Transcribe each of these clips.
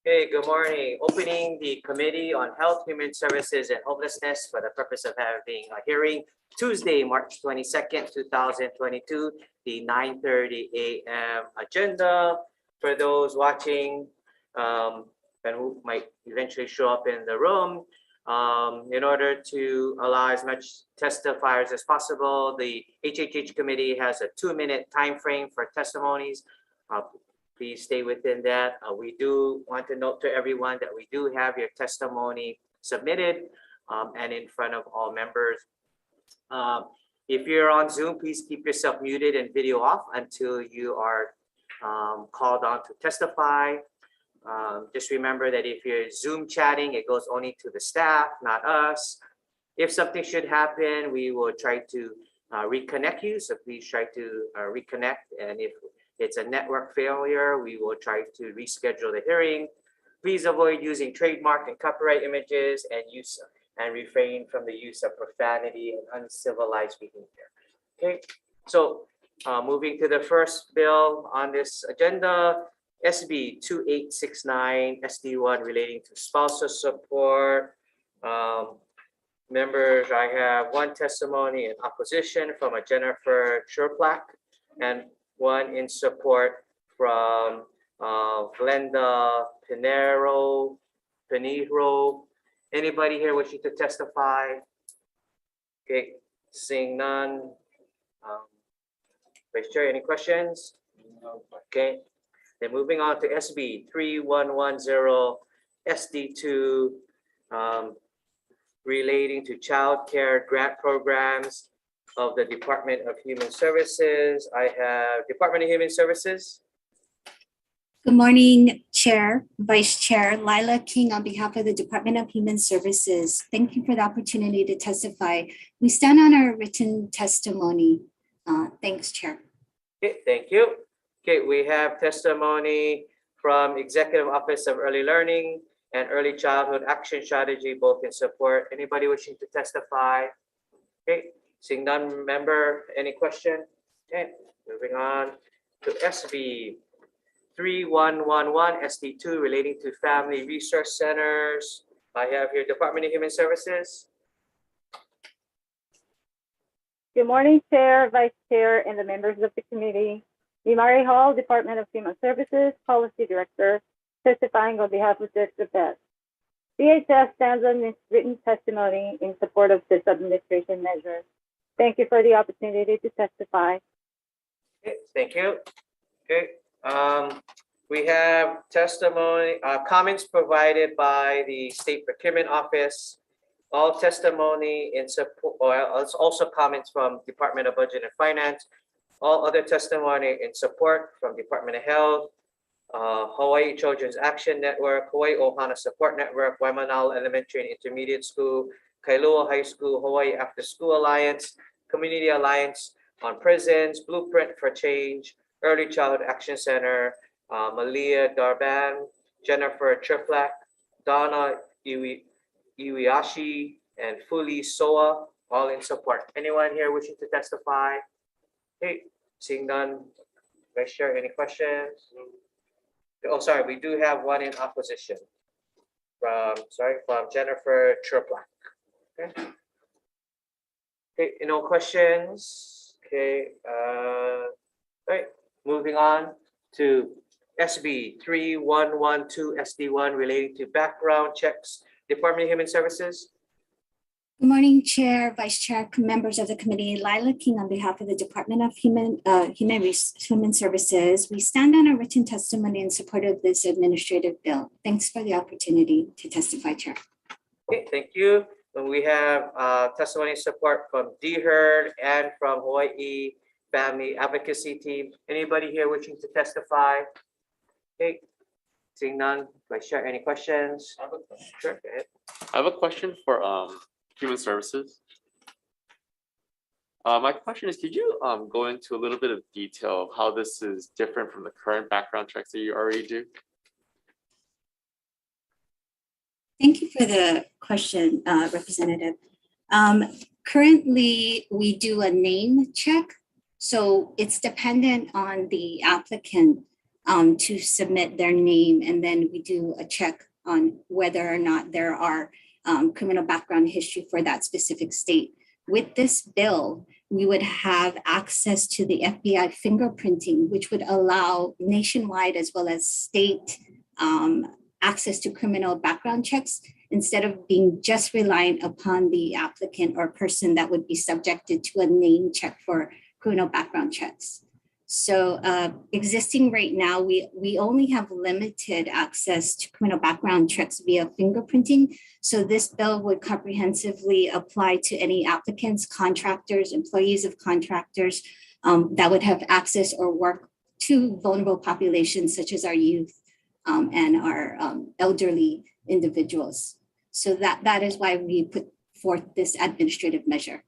Okay, good morning. Opening the Committee on Health, Human Services, and Homelessness for the purpose of having a hearing Tuesday, March 22nd, 2022, the 9:30 a.m. agenda. For those watching and who might eventually show up in the room, in order to allow as much testifiers as possible, the HHH Committee has a 2-minute time frame for testimonies. Please stay within that. We do want to note to everyone that we do have your testimony submitted and in front of all members. If you're on Zoom, please keep yourself muted and video off until you are called on to testify. Just remember that if you're Zoom chatting, it goes only to the staff, not us. If something should happen, we will try to reconnect you. So please try to reconnect. And if it's a network failure, we will try to reschedule the hearing. Please avoid using trademark and copyright images and refrain from the use of profanity and uncivilized behavior. Okay, so moving to the first bill on this agenda, SB 2869 SD1 relating to spousal support. Members, I have one testimony in opposition from a Jennifer Churplack and one in support from Glenda Pinero. Anybody here wishing to testify? Okay, seeing none. Vice Chair, any questions? No. Okay, then moving on to SB 3110 SD2 relating to child care grant programs of the Department of Human Services. I have Department of Human Services. Good morning, Chair, Vice Chair, Lila King on behalf of the Department of Human Services. Thank you for the opportunity to testify. We stand on our written testimony. Thanks, Chair. Okay, thank you. Okay, we have testimony from Executive Office of Early Learning and Early Childhood Action Strategy, both in support. Anybody wishing to testify? Okay. Seeing none, member, any question? Okay, moving on to SB 3111 SD2 relating to family resource centers. I have here Department of Human Services. Good morning, Chair, Vice Chair, and the members of the committee. Imari Hall, Department of Human Services, Policy Director, testifying on behalf of Director Beth. DHS stands on its written testimony in support of this administration measure. Thank you for the opportunity to testify. Okay, thank you. Okay, we have testimony, comments provided by the State Procurement Office. All testimony in support, or it's also comments from Department of Budget and Finance. All other testimony in support from Department of Health, Hawaii Children's Action Network, Hawaii Ohana Support Network, Waimanalo Elementary and Intermediate School, Kailua High School, Hawaii After School Alliance, Community Alliance on Prisons, Blueprint for Change, Early Childhood Action Center, Malia Darban, Jennifer Churplack, Donna Iwiashi, and Fuli Soa, all in support. Anyone here wishing to testify? Okay, seeing none. Vice Chair, any questions? Oh, sorry, we do have one in opposition from Jennifer Churplack. Okay. Okay, no questions. Okay, all right, moving on to SB 3112 SD1 relating to background checks, Department of Human Services. Good morning, Chair, Vice Chair, members of the committee. Lila King on behalf of the Department of Human Services. We stand on our written testimony in support of this administrative bill. Thanks for the opportunity to testify, Chair. Okay, thank you. And we have testimony support from DHERD and from Hawaii Family Advocacy Team. Anybody here wishing to testify? Okay, seeing none. Vice Chair, any questions? I have a question. Sure, go ahead. I have a question for Human Services. My question is, could you go into a little bit of detail of how this is different from the current background checks that you already do? Thank you for the question, Representative. Currently, we do a name check. So it's dependent on the applicant to submit their name, and then we do a check on whether or not there are criminal background history for that specific state. With this bill, we would have access to the FBI fingerprinting, which would allow nationwide as well as state access to criminal background checks instead of being just reliant upon the applicant or person that would be subjected to a name check for criminal background checks. So existing right now, we only have limited access to criminal background checks via fingerprinting. So this bill would comprehensively apply to any applicants, contractors, employees of contractors that would have access or work to vulnerable populations such as our youth and our elderly individuals. So that is why we put forth this administrative measure.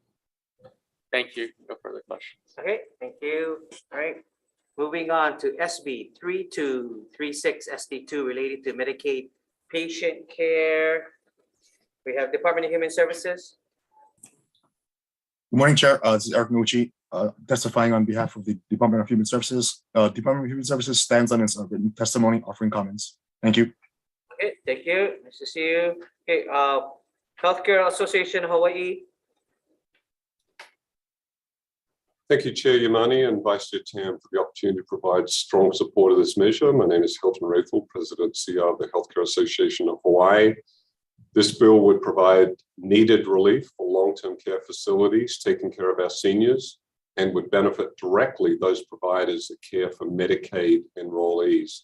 Thank you. No further questions. Okay, thank you. All right. Moving on to SB 3236 SD2 related to Medicaid patient care. We have Department of Human Services. Good morning, Chair. This is Eric Nucci, testifying on behalf of the Department of Human Services. Department of Human Services stands on its written testimony, offering comments. Thank you. Okay, thank you. Nice to see you. Okay, Healthcare Association Hawaii. Thank you, Chair Yamani and Vice Chair Tam, for the opportunity to provide strong support of this measure. My name is Hilton Rathel, President CR of the Healthcare Association of Hawaii. This bill would provide needed relief for long-term care facilities taking care of our seniors and would benefit directly those providers that care for Medicaid enrollees.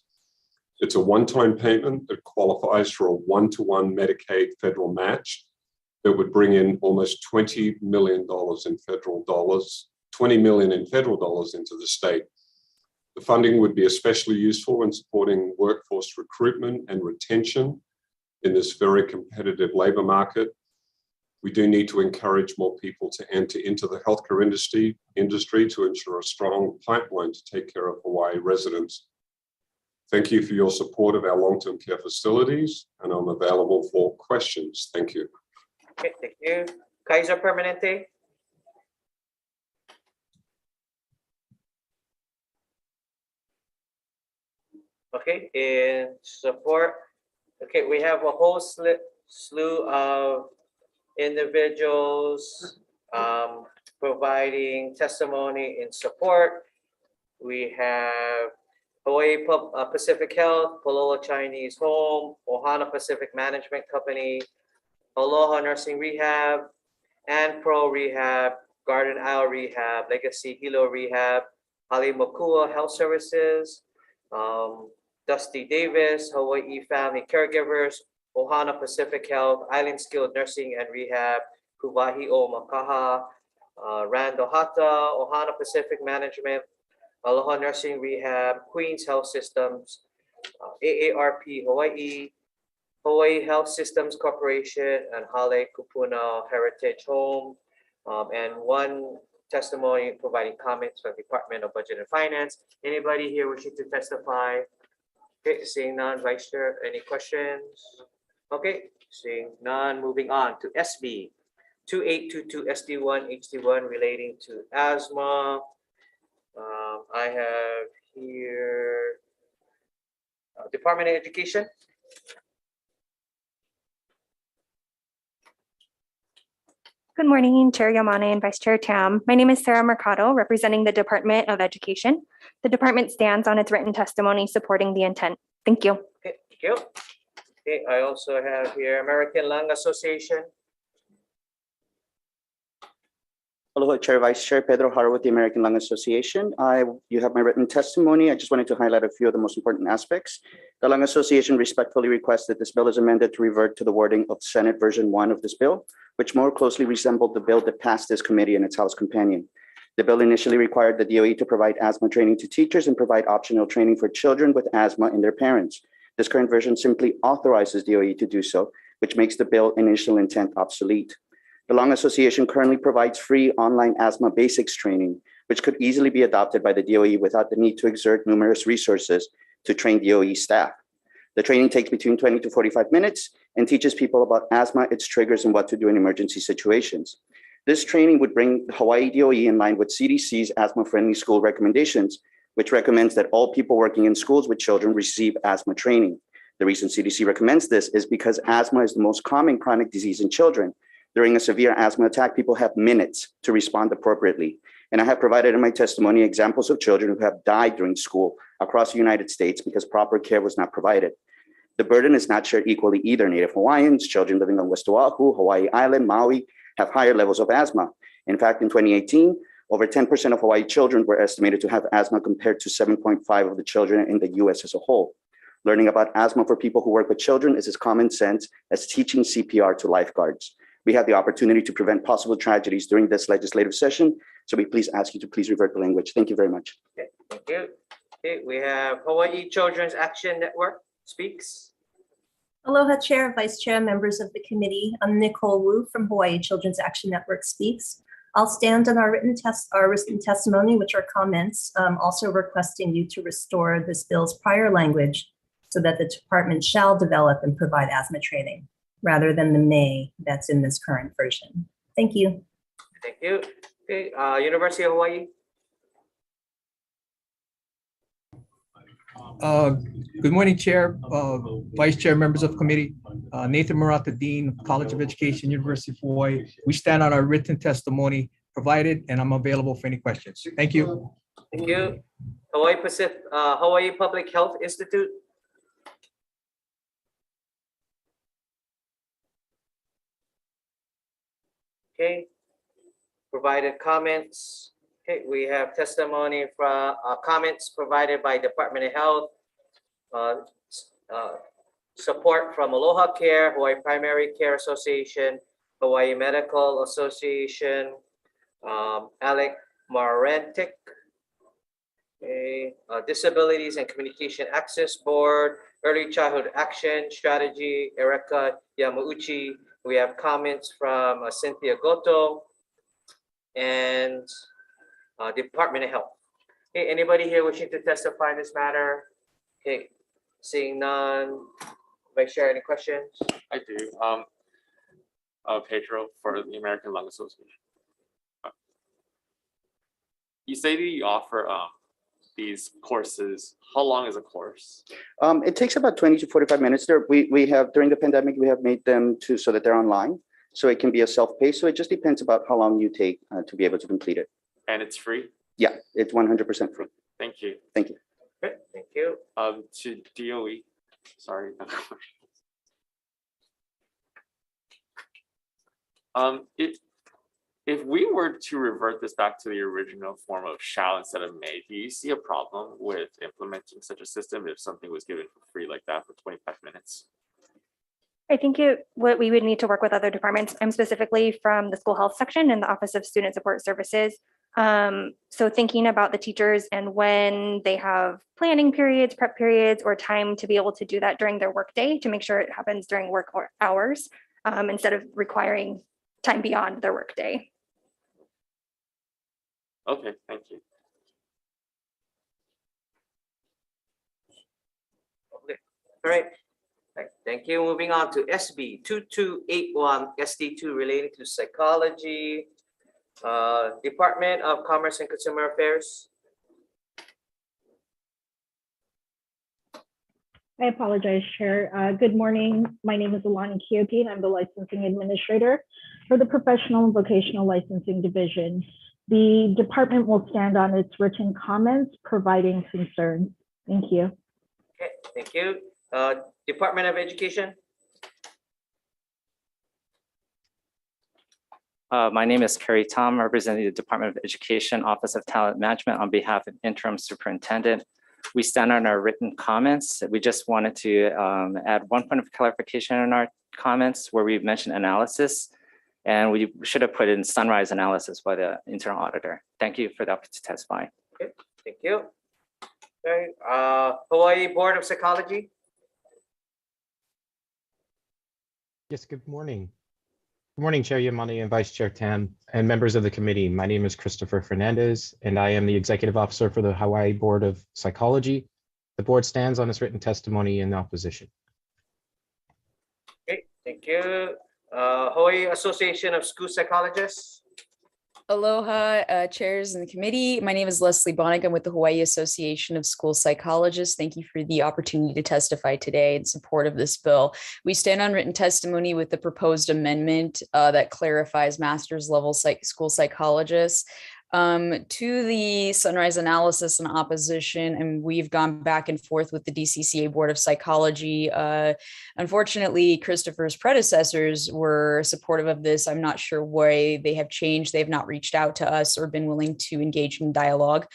It's a one-time payment that qualifies for a one-to-one Medicaid federal match that would bring in almost $20 million in federal dollars. 20 million in federal dollars into the state. The funding would be especially useful in supporting workforce recruitment and retention in this very competitive labor market. We do need to encourage more people to enter into the healthcare industry to ensure a strong pipeline to take care of Hawaii residents. Thank you for your support of our long-term care facilities, and I'm available for questions. Thank you. Okay, thank you. Kaiser Permanente. Okay, in support, okay, we have a whole slew of individuals providing testimony in support. We have Hawaii Pacific Health, Palolo Chinese Home, Ohana Pacific Management Company, Aloha Nursing Rehab, and Pro Rehab, Garden Isle Rehab, Legacy Hilo Rehab, Halimakua Health Services, Dusty Davis, Hawaii Family Caregivers, Ohana Pacific Health, Island Skilled Nursing and Rehab, Kuwahi o Makaha, Rando Hata, Ohana Pacific Management, Aloha Nursing Rehab, Queens Health Systems, AARP Hawaii, Hawaii Health Systems Corporation, and Hale Kupuna Heritage Home, and one testimony providing comments from Department of Budget and Finance. Anybody here wishing to testify? Okay, seeing none, Vice Chair, any questions? Okay, seeing none, moving on to SB 2822 SD1 HD1 relating to asthma. I have here Department of Education. Good morning, Chair Yamane and Vice Chair Tam. My name is Sarah Mercado, representing the Department of Education. The department stands on its written testimony supporting the intent. Thank you. Okay, thank you. Okay, I also have here American Lung Association. Aloha, Chair, Vice Chair Pedro Haro with the American Lung Association. You have my written testimony. I just wanted to highlight a few of the most important aspects. The Lung Association respectfully requests that this bill is amended to revert to the wording of Senate version 1 of this bill, which more closely resembled the bill that passed this committee and its House companion. The bill initially required the DOE to provide asthma training to teachers and provide optional training for children with asthma and their parents. This current version simply authorizes DOE to do so, which makes the bill initial intent obsolete. The Lung Association currently provides free online asthma basics training, which could easily be adopted by the DOE without the need to exert numerous resources to train DOE staff. The training takes between 20 to 45 minutes and teaches people about asthma, its triggers, and what to do in emergency situations. This training would bring Hawaii DOE in line with CDC's asthma-friendly school recommendations which recommends that all people working in schools with children receive asthma training. The reason CDC recommends this is because asthma is the most common chronic disease in children. During a severe asthma attack, people have minutes to respond appropriately. And I have provided in my testimony examples of children who have died during school across the United States because proper care was not provided. The burden is not shared equally either. Native Hawaiians, children living on West Oahu, Hawaii Island, Maui have higher levels of asthma. In fact, in 2018, over 10% of Hawaii children were estimated to have asthma compared to 7.5% of the children in the US as a whole. Learning about asthma for people who work with children is as common sense as teaching CPR to lifeguards. We have the opportunity to prevent possible tragedies during this legislative session. So we please ask you to please revert the language. Thank you very much. Okay, thank you. Okay, we have Hawaii Children's Action Network speaks. Aloha Chair, Vice Chair, members of the committee. I'm Nicole Wu from Hawaii Children's Action Network speaks. I'll stand on our written testimony, which are comments, also requesting you to restore this bill's prior language so that the department shall develop and provide asthma training rather than the may that's in this current version. Thank you. Thank you. Okay, University of Hawaii. Good morning, Chair, Vice Chair, members of committee. Nathan Murata, Dean, College of Education, University of Hawaii. We stand on our written testimony provided, and I'm available for any questions. Thank you. Thank you. Hawaii Public Health Institute. Okay, provided comments. Okay, we have testimony from comments provided by Department of Health, support from Aloha Care, Hawaii Primary Care Association, Hawaii Medical Association, Alec Marentic, okay, Disabilities and Communication Access Board, Early Childhood Action Strategy, Erica Yamauchi. We have comments from Cynthia Goto and Department of Health. Okay, anybody here wishing to testify in this matter? Okay, seeing none. Vice Chair, any questions? I do. Pedro for the American Lung Association. You say that you offer these courses. How long is a course? It takes about 20 to 45 minutes. We have, during the pandemic, we have made them so that they're online. So it can be a self-paced. So it just depends about how long you take to be able to complete it. And it's free? Yeah, it's 100% free. Thank you. Thank you. Okay, thank you. To DOE, sorry. If we were to revert this back to the original form of shall instead of may, do you see a problem with implementing such a system if something was given for free like that for 25 minutes? I think what we would need to work with other departments. I'm specifically from the school health section and the Office of Student Support Services. So thinking about the teachers and when they have planning periods, prep periods, or time to be able to do that during their workday to make sure it happens during work hours instead of requiring time beyond their workday. Okay, thank you. Okay, all right. Thank you. Moving on to SB 2281 SD2 relating to psychology. Department of Commerce and Consumer Affairs. I apologize, Chair. Good morning. My name is Alani Kyoki, and I'm the Licensing Administrator for the Professional and Vocational Licensing Division. The department will stand on its written comments, providing concerns. Thank you. Okay, thank you. Department of Education. My name is Kerry Tom, representing the Department of Education, Office of Talent Management on behalf of Interim Superintendent. We stand on our written comments. We just wanted to add one point of clarification in our comments where we've mentioned analysis, and we should have put in sunrise analysis by the internal auditor. Thank you for the opportunity to testify. Okay, thank you. Okay, Hawaii Board of Psychology. Yes, good morning. Good morning, Chair Yamani and Vice Chair Tam and members of the committee. My name is Christopher Fernandez, and I am the Executive Officer for the Hawaii Board of Psychology. The board stands on its written testimony in opposition. Okay, thank you. Hawaii Association of School Psychologists. Aloha, chairs and the committee. My name is Leslie Bonnick. I'm with the Hawaii Association of School Psychologists. Thank you for the opportunity to testify today in support of this bill. We stand on written testimony with the proposed amendment that clarifies master's level school psychologists. To the Sunrise analysis and opposition, and we've gone back and forth with the DCCA Board of Psychology. Unfortunately, Christopher's predecessors were supportive of this. I'm not sure why they have changed. They've not reached out to us or been willing to engage in dialogue.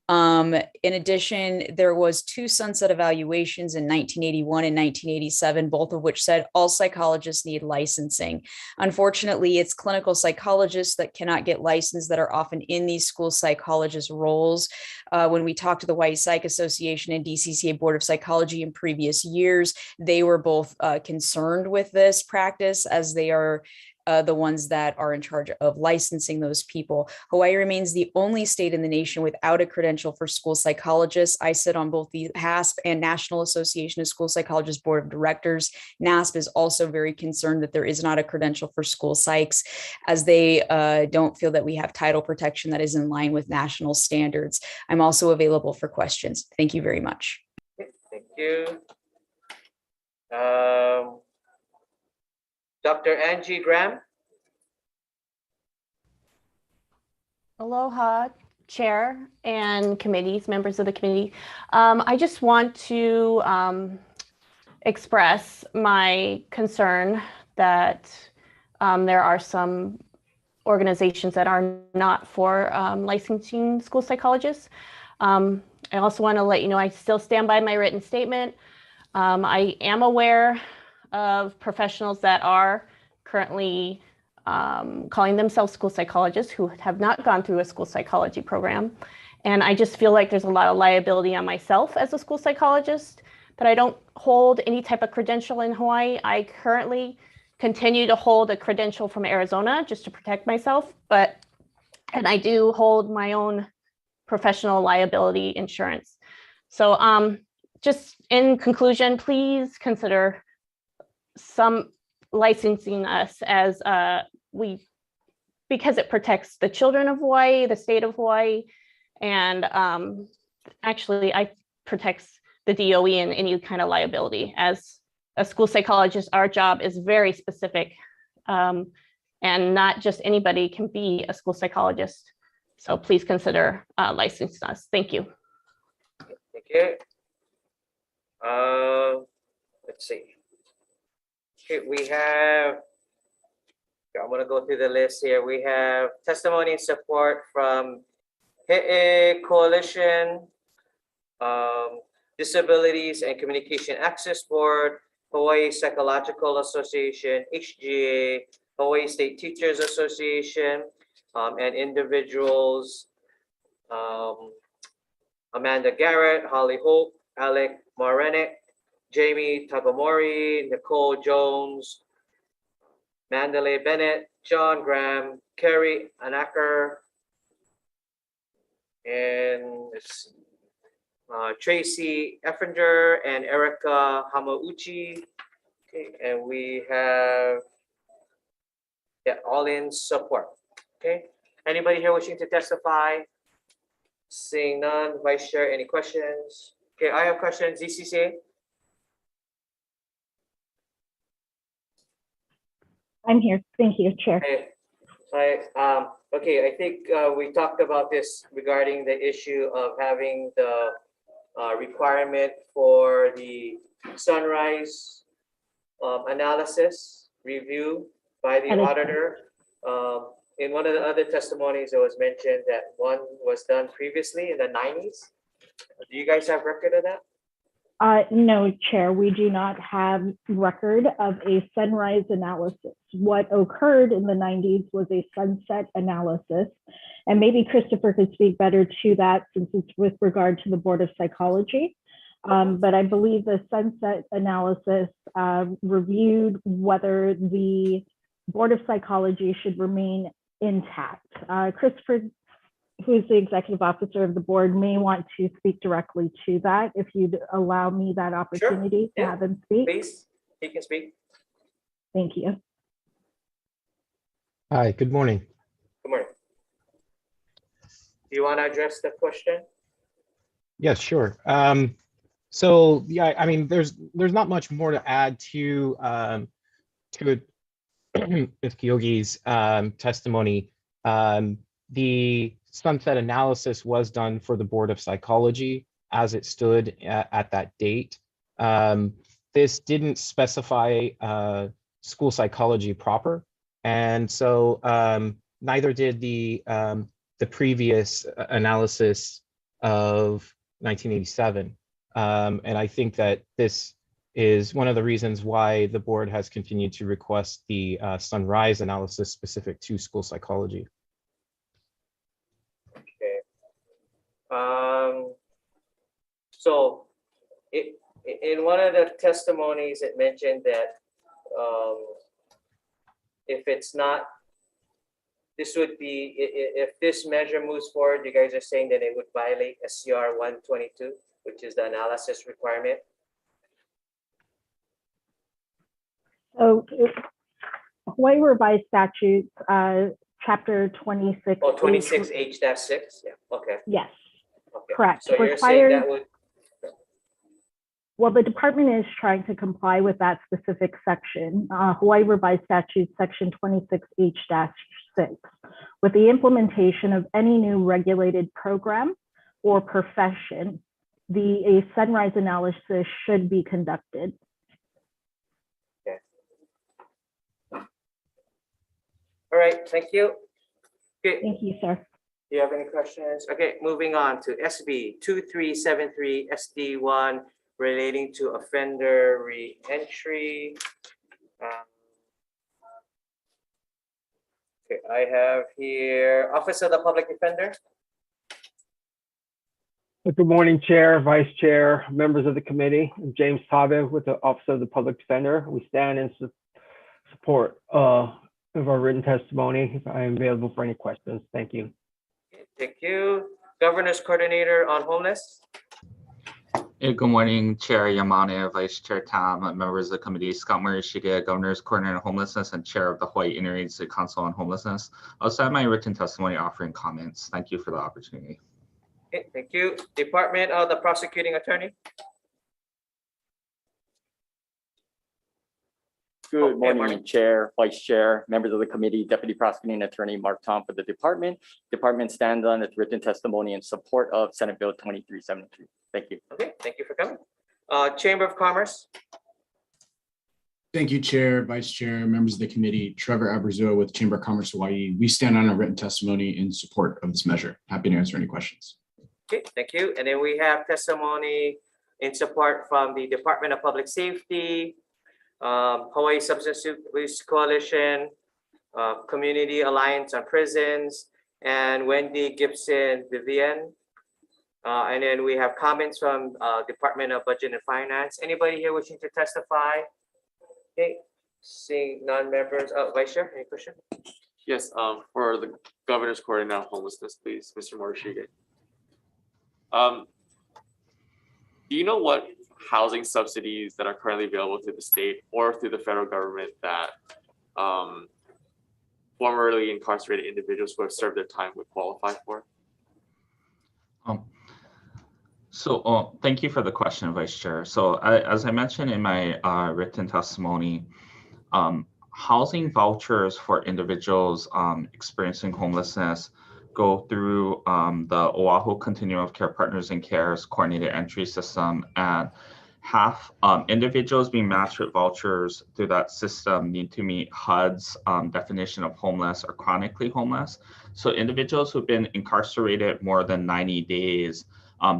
In addition, there was 2 sunset evaluations in 1981 and 1987, both of which said all psychologists need licensing. Unfortunately, it's clinical psychologists that cannot get licensed that are often in these school psychologist roles. When we talked to the Hawaii Psych Association and DCCA Board of Psychology in previous years, they were both concerned with this practice as they are the ones that are in charge of licensing those people. Hawaii remains the only state in the nation without a credential for school psychologists. I sit on both the HASP and National Association of School Psychologists Board of Directors. NASP is also very concerned that there is not a credential for school psychs, as they don't feel that we have title protection that is in line with national standards. I'm also available for questions. Thank you very much. Thank you. Dr. Angie Graham. Aloha, Chair and committees, members of the committee. I just want to express my concern that there are some organizations that are not for licensing school psychologists. I also want to let you know I still stand by my written statement. I am aware of professionals that are currently calling themselves school psychologists who have not gone through a school psychology program. And I just feel like there's a lot of liability on myself as a school psychologist, that I don't hold any type of credential in Hawaii. I currently continue to hold a credential from Arizona just to protect myself, and I do hold my own professional liability insurance. So just in conclusion, please consider some licensing us as because it protects the children of Hawaii, the state of Hawaii, and actually I protects the DOE and any kind of liability. As a school psychologist, our job is very specific, and not just anybody can be a school psychologist. So please consider licensing us. Thank you. Thank you. Let's see. Okay, we have, I'm going to go through the list here. We have testimony and support from HET Coalition, Disabilities and Communication Access Board, Hawaii Psychological Association, HGA, Hawaii State Teachers Association, and individuals, Amanda Garrett, Holly Hope, Alec Marenick, Jamie Tagamori, Nicole Jones, Mandalay Bennett, John Graham, Kerry Anacker, and Tracy Effinger and Erica Hamauchi. Okay, and we have all in support. Okay, anybody here wishing to testify? Seeing none, Vice Chair, any questions? Okay, I have questions. DCCA. I'm here. Thank you, Chair. Okay, I think we talked about this regarding the issue of having the requirement for the sunrise analysis review by the auditor. In one of the other testimonies, it was mentioned that one was done previously in the 90s. Do you guys have record of that? No, Chair, we do not have record of a sunrise analysis. What occurred in the 90s was a sunset analysis. And maybe Christopher could speak better to that since it's with regard to the Board of Psychology. But I believe the sunset analysis reviewed whether the Board of Psychology should remain intact. Christopher, who is the executive officer of the board, may want to speak directly to that if you'd allow me that opportunity to have him speak. Please, he can speak. Thank you. Hi, good morning. Good morning. Do you want to address the question? Yes, sure. So yeah, I mean, there's not much more to add to Ms. Kyogi's testimony. The sunset analysis was done for the Board of Psychology as it stood at that date. This didn't specify school psychology proper, and so neither did the previous analysis of 1987. And I think that this is one of the reasons why the board has continued to request the sunrise analysis specific to school psychology. Okay. So in one of the testimonies, it mentioned that if it's not, this would be, if this measure moves forward, you guys are saying that it would violate SCR 122, which is the analysis requirement. So Hawaii Revised Statutes, Chapter 26. Oh, 26H-6, yeah, okay. Yes, Okay. correct. So you're saying that would, Well, the department is trying to comply with that specific section, Hawaii Revised Statute Section 26H-6, with the implementation of any new regulated program or profession, a sunrise analysis should be conducted. okay. All right, thank you. Okay. Thank you, sir. Do you have any questions? Okay, moving on to SB 2373 SD1 relating to offender re-entry. Okay, I have here Office of the Public Defender. Good morning, Chair, Vice Chair, members of the committee. I'm James Tabe with the Office of the Public Defender. We stand in support of our written testimony. I am available for any questions. Thank you. Okay, thank you. Governor's Coordinator on Homeless. Hey, good morning, Chair Yamane, Vice Chair Tam, members of the committee, Scott Morishige, Governor's Coordinator on Homelessness and Chair of the Hawaii Interagency Council on Homelessness. I'll start my written testimony offering comments. Thank you for the opportunity. Okay, thank you. Department of the Prosecuting Attorney. Good morning, Chair, Vice Chair, members of the committee, Deputy Prosecuting Attorney Mark Tom for the department. Department stands on its written testimony in support of Senate Bill 2373. Thank you. Okay, thank you for coming. Chamber of Commerce. Thank you, Chair, Vice Chair, members of the committee. Trevor Abrazoa with Chamber of Commerce Hawaii. We stand on a written testimony in support of this measure. Happy to answer any questions. Okay, thank you. And then we have testimony in support from the Department of Public Safety, Hawaii Substance Abuse Coalition, Community Alliance on Prisons, and Wendy Gibson Vivian. And then we have comments from Department of Budget and Finance. Anybody here wishing to testify? Okay, seeing non-members. Vice Chair, any question? Yes, for the Governor's Coordinator on Homelessness, please, Mr. Morishige. Do you know what housing subsidies that are currently available through the state or through the federal government that formerly incarcerated individuals who have served their time would qualify for? Thank you for the question, Vice Chair. So as I mentioned in my written testimony, housing vouchers for individuals experiencing homelessness go through the Oahu Continuum of Care Partners in Care's coordinated entry system, and half individuals being matched with vouchers through that system need to meet HUD's definition of homeless or chronically homeless. So individuals who've been incarcerated more than 90 days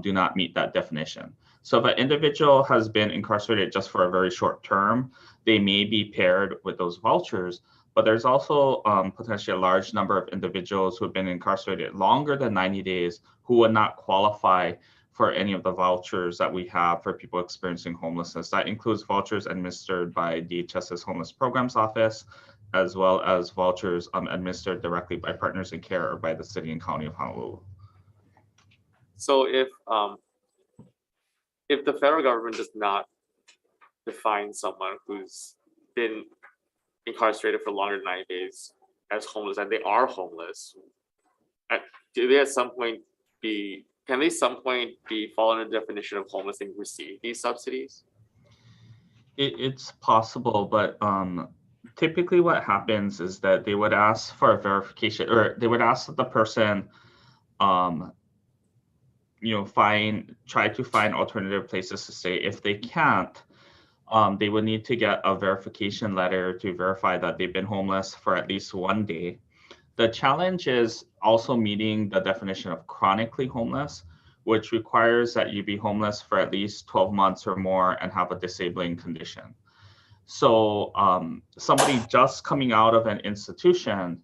do not meet that definition. So if an individual has been incarcerated just for a very short term, they may be paired with those vouchers. But there's also potentially a large number of individuals who have been incarcerated longer than 90 days who would not qualify for any of the vouchers that we have for people experiencing homelessness. That includes vouchers administered by DHS's Homeless Programs Office, as well as vouchers administered directly by Partners in Care or by the City and County of Honolulu. So if the federal government does not define someone who's been incarcerated for longer than 90 days as homeless, and they are homeless, do they at some point can they some point fall under the definition of homeless and receive these subsidies? It's possible, but typically what happens is that they would ask for a verification, or they would ask that the person try to find alternative places to stay. If they can't, they would need to get a verification letter to verify that they've been homeless for at least 1 day. The challenge is also meeting the definition of chronically homeless, which requires that you be homeless for at least 12 months or more and have a disabling condition. So somebody just coming out of an institution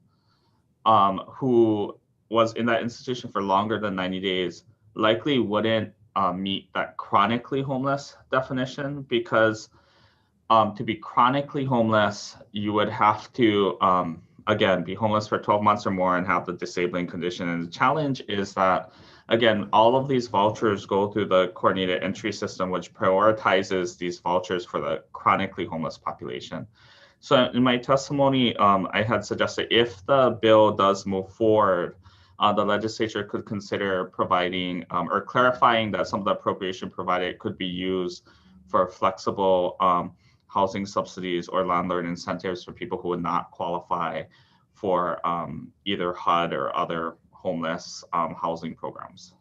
who was in that institution for longer than 90 days likely wouldn't meet that chronically homeless definition, because to be chronically homeless, you would have to, again, be homeless for 12 months or more and have the disabling condition. And the challenge is that, again, all of these vouchers go through the coordinated entry system, which prioritizes these vouchers for the chronically homeless population. So in my testimony, I had suggested if the bill does move forward, the legislature could consider providing or clarifying that some of the appropriation provided could be used for flexible housing subsidies or landlord incentives for people who would not qualify for either HUD or other homeless housing programs.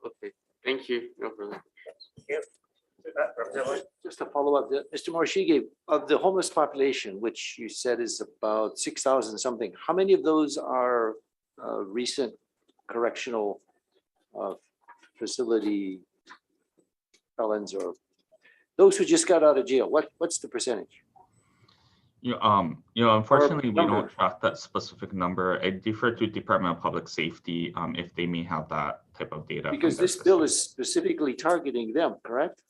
Okay, thank you. No further. Just to follow up, Mr. Morishige, of the homeless population, which you said is about 6,000 something, how many of those are recent correctional facility felons, or those who just got out of jail? What's the percentage? Unfortunately, we don't track that specific number. I defer to Department of Public Safety if they may have that type of data. Because this bill is specifically targeting them, correct?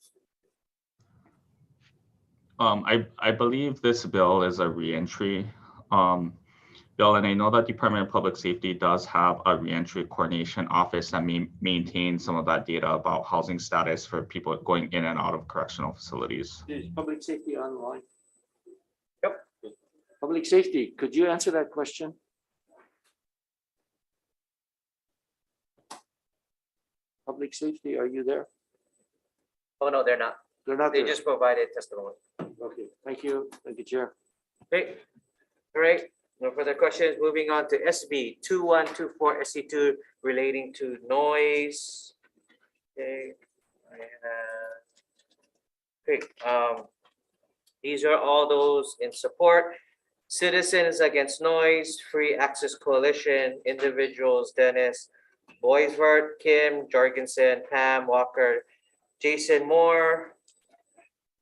I believe this bill is a reentry bill, and I know that Department of Public Safety does have a reentry coordination office that may maintain some of that data about housing status for people going in and out of correctional facilities. Is public safety online? Yep. Public safety, could you answer that question? Public safety, are you there? Oh, no, they're not. They're not They there. just provided testimony. Okay, thank you. Thank you, Chair. Okay, all right, no further questions. Moving on to SB 2124 SC2 relating to noise. Okay. These are all those in support. Citizens Against Noise, Free Access Coalition, individuals, Dennis Boisvert, Kim Jorgensen, Pam Walker, Jason Moore,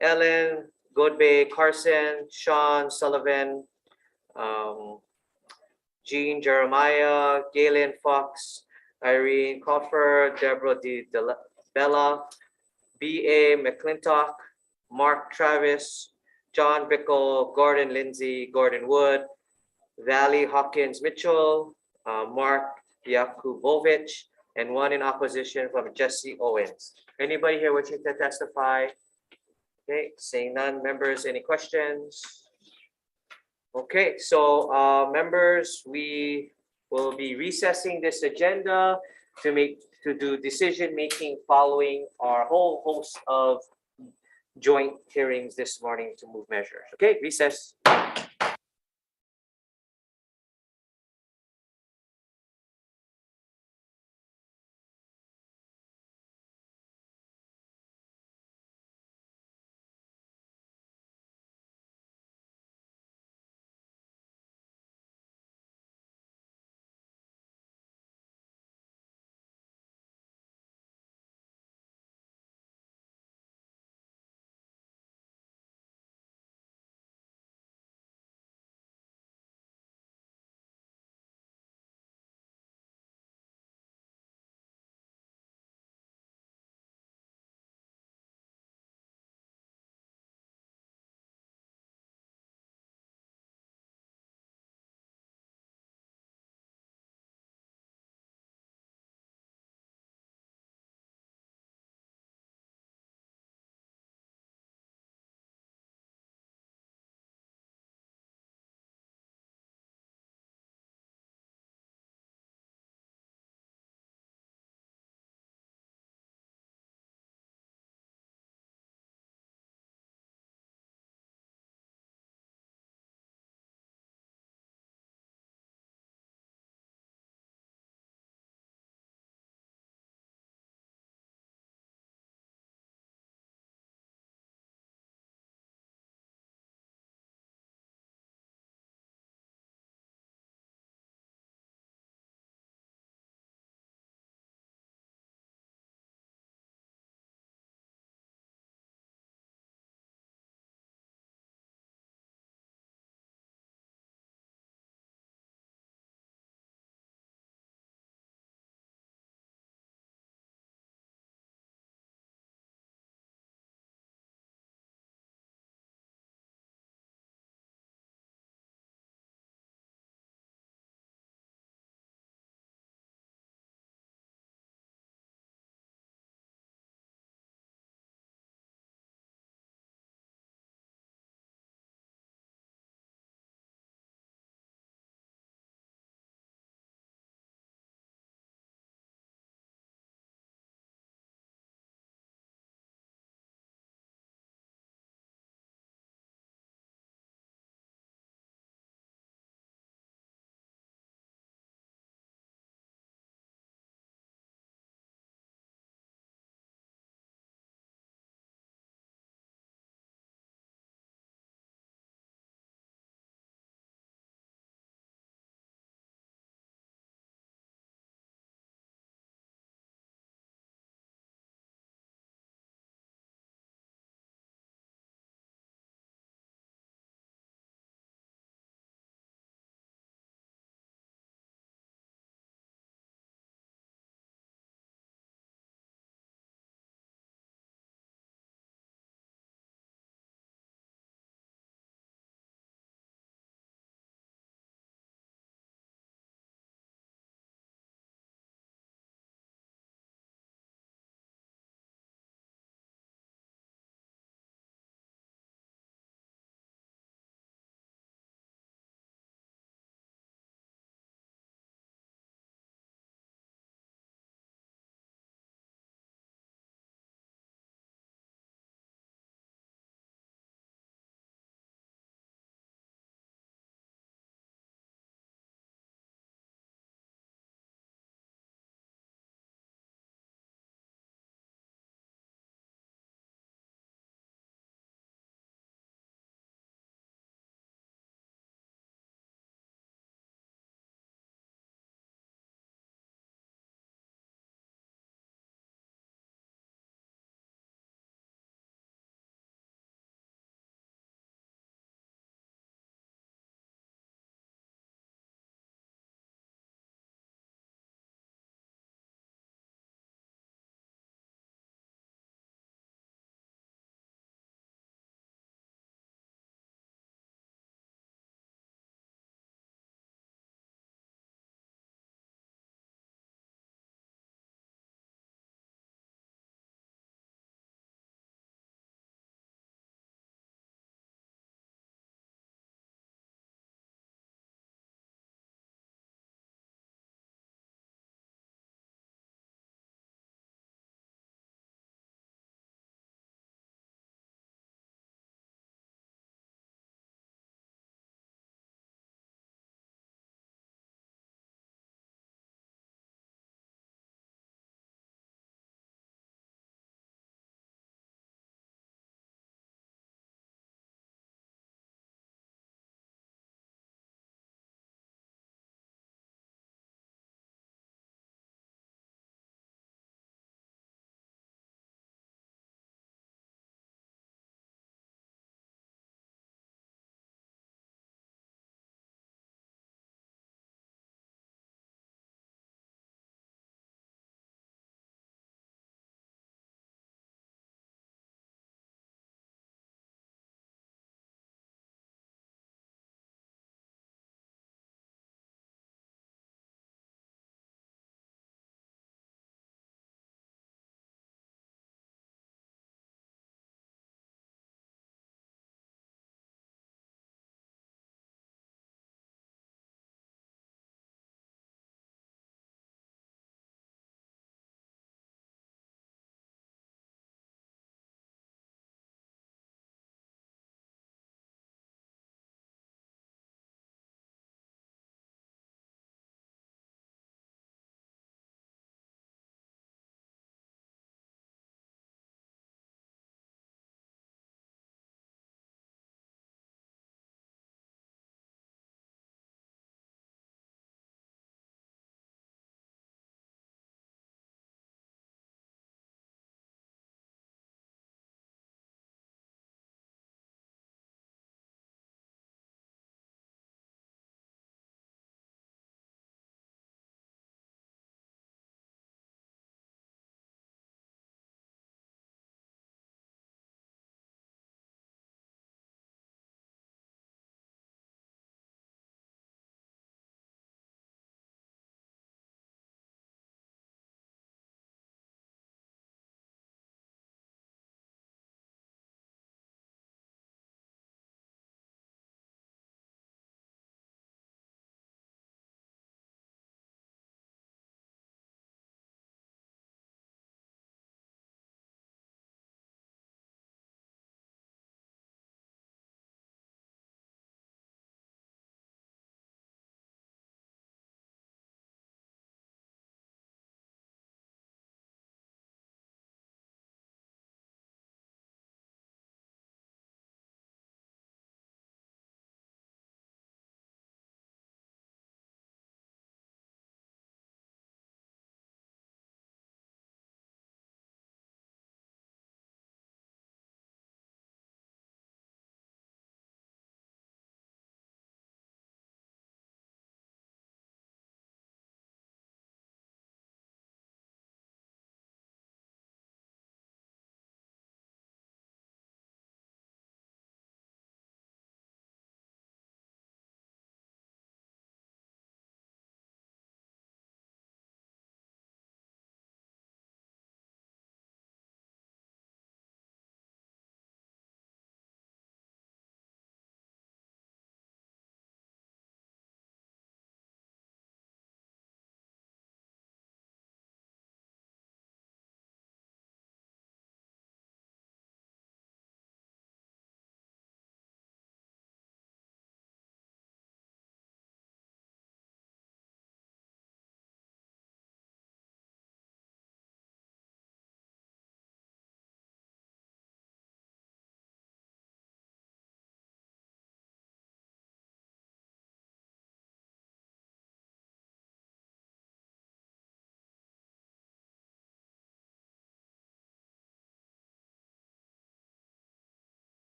Ellen Godbey, Carson, Sean Sullivan, Jean Jeremiah, Galen Fox, Irene Coffer, Deborah D. Bella, B.A. McClintock, Mark Travis, John Bickle, Gordon Lindsay, Gordon Wood, Valley Hawkins Mitchell, Mark Yakubovich, and one in opposition from Jesse Owens. Anybody here wishing to testify? Okay, seeing none. Members, any questions? Okay, so members, we will be recessing this agenda to do decision making following our whole host of joint hearings this morning to move measures. Okay, recess.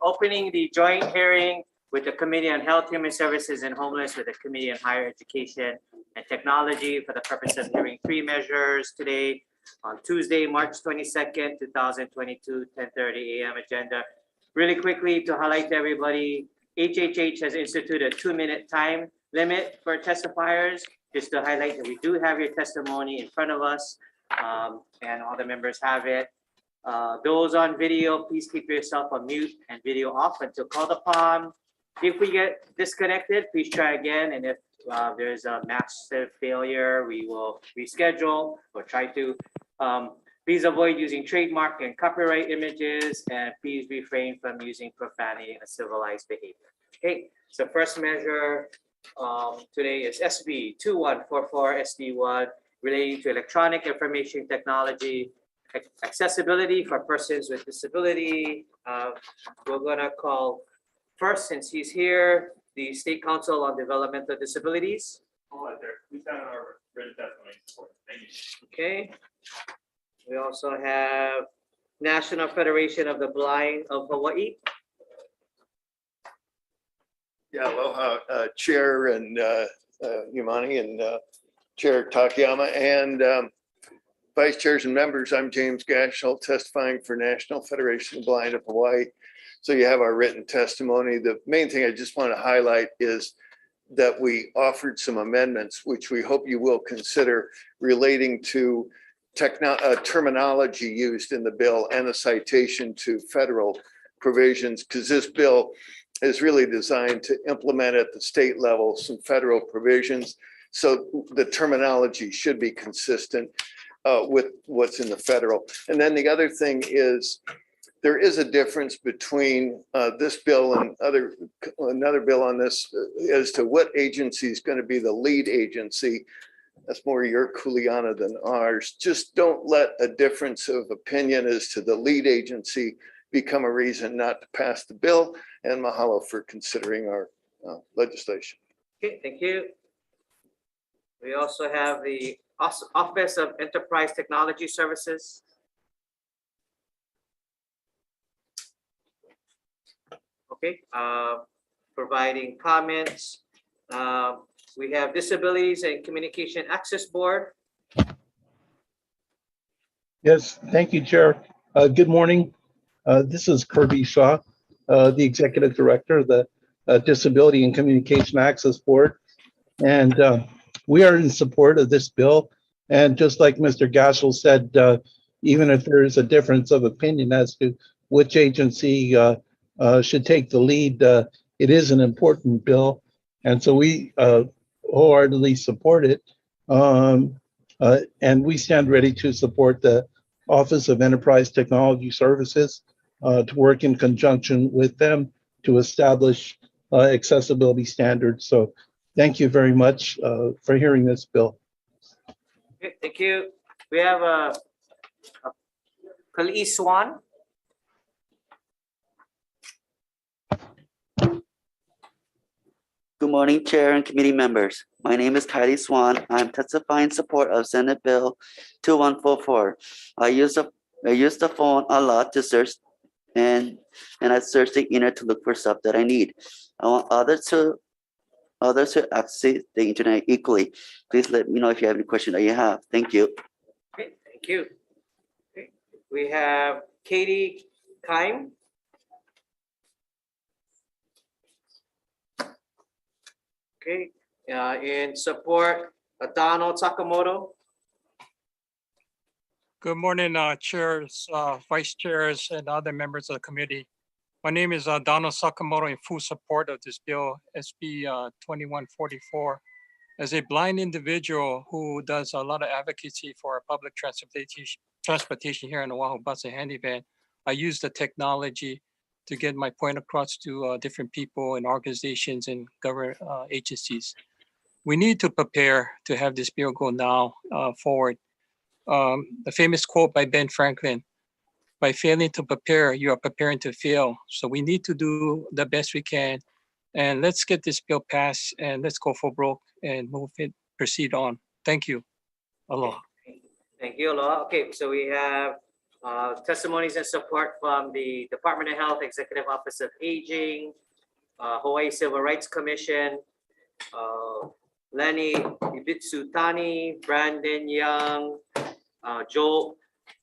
Opening the joint hearing with the Committee on Health, Human Services, and Homeless with the Committee on Higher Education and Technology for the purpose of hearing three measures today on Tuesday, March 22nd, 2022, 10:30 a.m. agenda. Really quickly to highlight to everybody, HHH has instituted a 2-minute time limit for testifiers. Just to highlight that we do have your testimony in front of us, and all the members have it. Those on video, please keep yourself on mute and video off until called upon. If we get disconnected, please try again. And if there's a massive failure, we will reschedule or try to. Please avoid using trademark and copyright images, and please refrain from using profanity and civilized behavior. Okay, so first measure today is SB 2144 SD1 relating to electronic information technology accessibility for persons with disability. We're gonna call first, since he's here, the State Council on Developmental Disabilities. Okay. We also have National Federation of the Blind of Hawaii. Yeah, aloha, Chair and Yamani and Chair Takayama and Vice Chairs and members. I'm James Gashel, testifying for National Federation of the Blind of Hawaii. So you have our written testimony. The main thing I just want to highlight is that we offered some amendments, which we hope you will consider, relating to terminology used in the bill and a citation to federal provisions, because this bill is really designed to implement at the state level some federal provisions. So the terminology should be consistent with what's in the federal. And then the other thing is there is a difference between this bill and another bill on this as to what agency is going to be the lead agency. That's more your kuleana than ours. Just don't let a difference of opinion as to the lead agency become a reason not to pass the bill. And mahalo for considering our legislation. Okay, thank you. We also have the Office of Enterprise Technology Services. Okay, providing comments. We have Disabilities and Communication Access Board. Yes, thank you, Chair. Good morning. This is Kirby Shaw, the Executive Director of the Disability and Communication Access Board. And we are in support of this bill. And just like Mr. Gashel said, even if there is a difference of opinion as to which agency should take the lead, it is an important bill. And so we wholeheartedly support it. And we stand ready to support the Office of Enterprise Technology Services to work in conjunction with them to establish accessibility standards. So thank you very much for hearing this bill. Okay, thank you. We have Kali Swan. Good morning, Chair and committee members. My name is Kylie Swan. I'm testifying in support of Senate Bill 2144. I use the phone a lot to search, and I search the internet to look for stuff that I need. I want others to access the internet equally. Please let me know if you have any questions that you have. Thank you. Okay, thank you. Okay. We have Katie Kime. Okay, in support, Donald Sakamoto. Good morning, chairs, vice chairs, and other members of the committee. My name is Donald Sakamoto in full support of this bill, SB 2144. As a blind individual who does a lot of advocacy for public transportation here in Oahu, bus and handy van, I use the technology to get my point across to different people and organizations and government agencies. We need to prepare to have this bill go now forward. The famous quote by Ben Franklin, by failing to prepare, you are preparing to fail. So we need to do the best we can, and let's get this bill passed and let's go for broke and move it, proceed on. Thank you. Aloha. Thank you, Aloha. Okay, so we have Testimonies and support from the Department of Health, Executive Office of Aging, Hawaii Civil Rights Commission, Lenny Ibitsutani, Brandon Young, Joel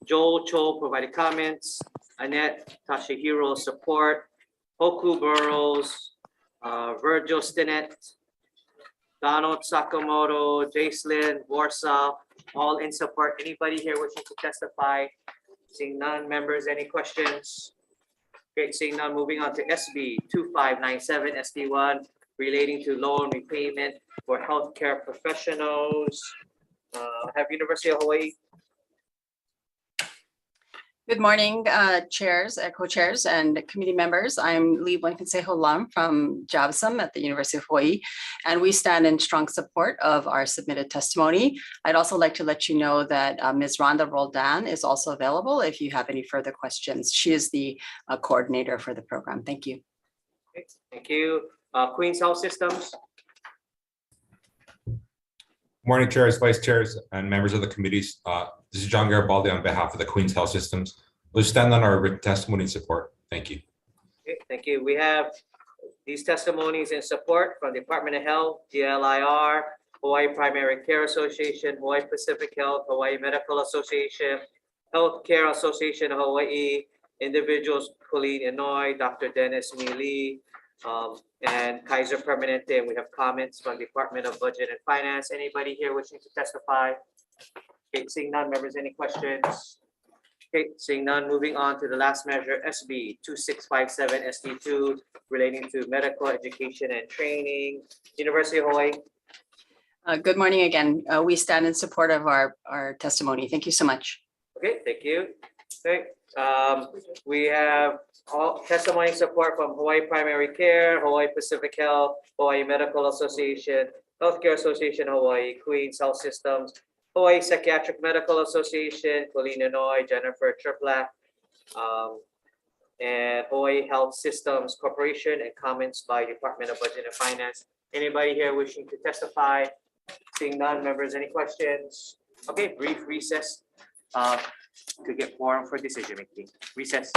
Cho provided comments, Annette Tashihiro support, Hoku Burrows, Virgil Stinnett, Donald Sakamoto, Jacelyn Warsaw, all in support. Anybody here wishing to testify? Seeing none, members, any questions? Great, seeing none, moving on to SB 2597 SD1 relating to loan repayment for healthcare professionals. Have University of Hawaii. Good morning, chairs, co-chairs, and committee members. I'm Lee Blankenseho Lam from JAVSM at the University of Hawaii, and we stand in strong support of our submitted testimony. I'd also like to let you know that Ms. Rhonda Roldan is also available if you have any further questions. She is the coordinator for the program. Thank you. Okay, thank you. Queens Health Systems. Morning, chairs, vice chairs, and members of the committees. This is John Garibaldi on behalf of the Queens Health Systems. We'll stand on our written testimony and support. Thank you. Okay, thank you. We have these testimonies in support from the Department of Health, DLIR, Hawaii Primary Care Association, Hawaii Pacific Health, Hawaii Medical Association, Healthcare Association of Hawaii, Individuals Colleen Inouye, Dr. Dennis Mealy, and Kaiser Permanente. And we have comments from Department of Budget and Finance. Anybody here wishing to testify? Okay, seeing none, members, any questions? Okay, seeing none, moving on to the last measure, SB 2657 SD2 relating to medical education and training. University of Hawaii. Good morning again. We stand in support of our testimony. Thank you so much. Okay, thank you. Okay, we have all testimony support from Hawaii Primary Care, Hawaii Pacific Health, Hawaii Medical Association, Healthcare Association of Hawaii, Queens Health Systems, Hawaii Psychiatric Medical Association, Colleen Inouye, Jennifer Triplak, and Hawaii Health Systems Corporation, and comments by Department of Budget and Finance. Anybody here wishing to testify? Seeing none, members, any questions? Okay, brief recess to get quorum for decision making. Recess.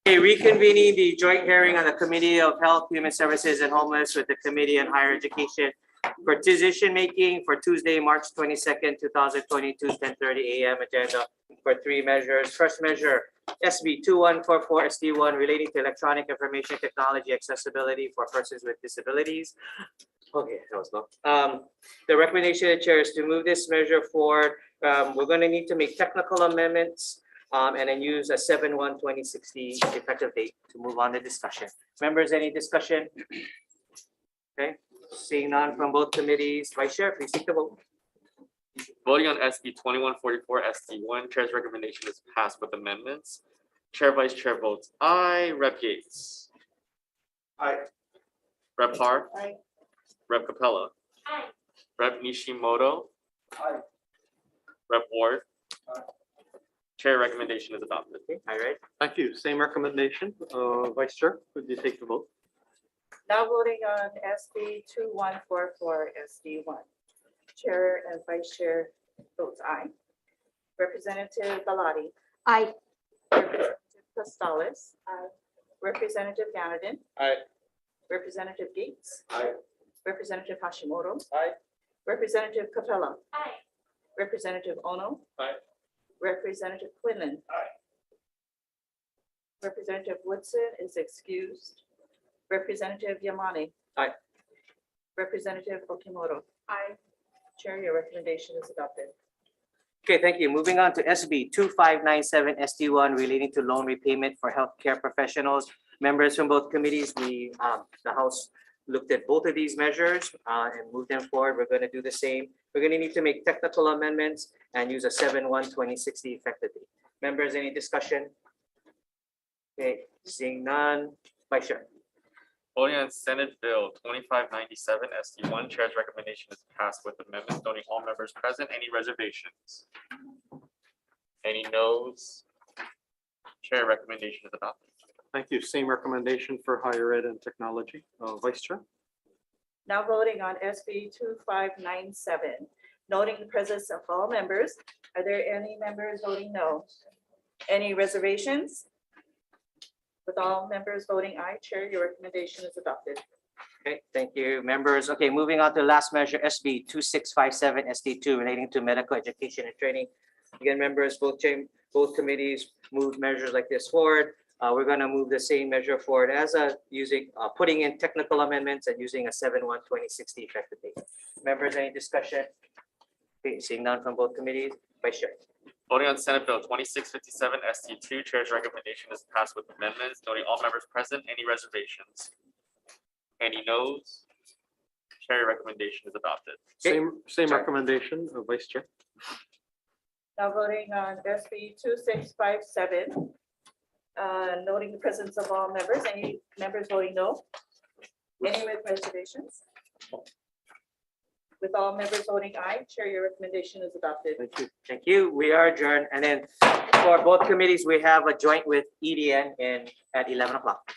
Okay, reconvening the joint hearing on the Committee of Health, Human Services, and Homeless with the Committee on Higher Education for decision making for Tuesday, March 22nd, 2022, 10:30 a.m. agenda for three measures. First measure, SB 2144 SD1 relating to electronic information technology accessibility for persons with disabilities. Okay, that was long. The recommendation of the chair is to move this measure forward. We're going to need to make technical amendments and then use a 7/1/2060 effective date to move on the discussion. Members, any discussion? Okay, seeing none from both committees. Vice Chair, please take the vote. Voting on SB 2144 SD1, Chair's recommendation is passed with amendments. Chair, Vice Chair votes aye. Rep Yates. Aye. Rep Har. Aye. Rep. Capella. Aye. Rep. Nishimoto. Aye. Rep. Ward. Chair recommendation is adopted. Okay, all right. Thank you. Same recommendation. Vice Chair, could you take the vote? Now voting on SB 2144 SD1. Chair and Vice Chair votes aye. Representative Bellotti. Aye. Representative Costales. Aye. Representative Ganadin. Aye. Representative Gates. Aye. Representative Hashimoto. Aye. Representative Capella. Aye. Representative Ono. Aye. Representative Quinlan. Aye. Representative Woodson is excused. Representative Yamani. Aye. Representative Okimoto. Aye. Chair, your recommendation is adopted. Okay, thank you. Moving on to SB 2597 SD1 relating to loan repayment for healthcare professionals. Members from both committees, the House looked at both of these measures and moved them forward. We're going to do the same. We're going to need to make technical amendments and use a 7/1/2060 effective date. Members, any discussion? Okay, seeing none. Vice Chair. Voting on Senate Bill 2597 SD1, Chair's recommendation is passed with amendments noting all members present. Any reservations? Any noes? Chair recommendation is adopted. Thank you. Same recommendation for higher ed and technology. Vice Chair. Now voting on SB 2597, noting the presence of all members. Are there any members voting no? Any reservations? With all members voting aye, Chair, your recommendation is adopted. Okay, thank you, members. Okay, moving on to the last measure, SB 2657 SD2 relating to medical education and training. Again, members, both committees moved measures like this forward. We're going to move the same measure forward as putting in technical amendments and using a 7/1/2060 effective date. Members, any discussion? Okay, seeing none from both committees. Vice Chair. Voting on Senate Bill 2657 SD2, Chair's recommendation is passed with amendments noting all members present. Any reservations? Any noes? Chair recommendation is adopted. Same recommendation. Vice Chair. Now voting on SB 2657, noting the presence of all members. Any members voting no? Any with reservations? With all members voting aye, Chair, your recommendation is adopted. Thank you. Thank you. We are adjourned. And then for both committees, we have a joint with EDN at 11 o'clock.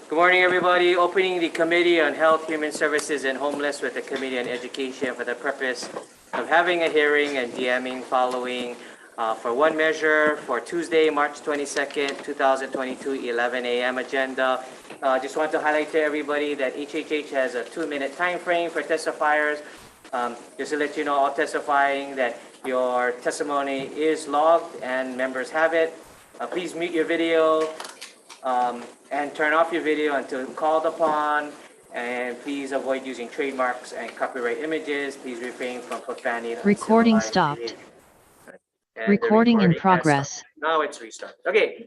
Good morning, everybody. Opening the Committee on Health, Human Services, and Homeless with the Committee on Education for the purpose of having a hearing and DMing following for one measure for Tuesday, March 22nd, 2022, 11 a.m. agenda. Just want to highlight to everybody that HHH has a 2-minute time frame for testifiers. Just to let you know, all testifying that your testimony is logged and members have it. Please mute your video and turn off your video until called upon. And please avoid using trademarks and copyright images. Please refrain from profanity. and Recording uncivilized stopped. behavior. And the Recording in recording has progress. stopped. Now it's restarted. Okay,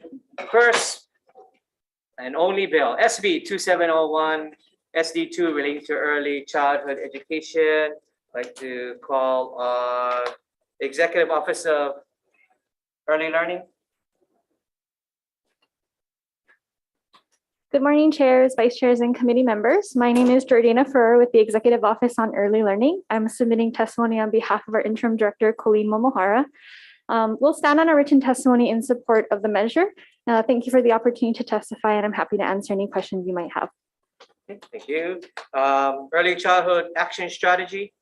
first and only bill, SB 2701, SD2 relating to early childhood education. I'd like to call on Executive Office of Early Learning. Good morning, chairs, vice chairs, and committee members. My name is Jordana Furrer with the Executive Office on Early Learning. I'm submitting testimony on behalf of our interim director, Colleen Momohara. We'll stand on a written testimony in support of the measure. Thank you for the opportunity to testify, and I'm happy to answer any questions you might have. Okay, thank you. Early Childhood Action Strategy.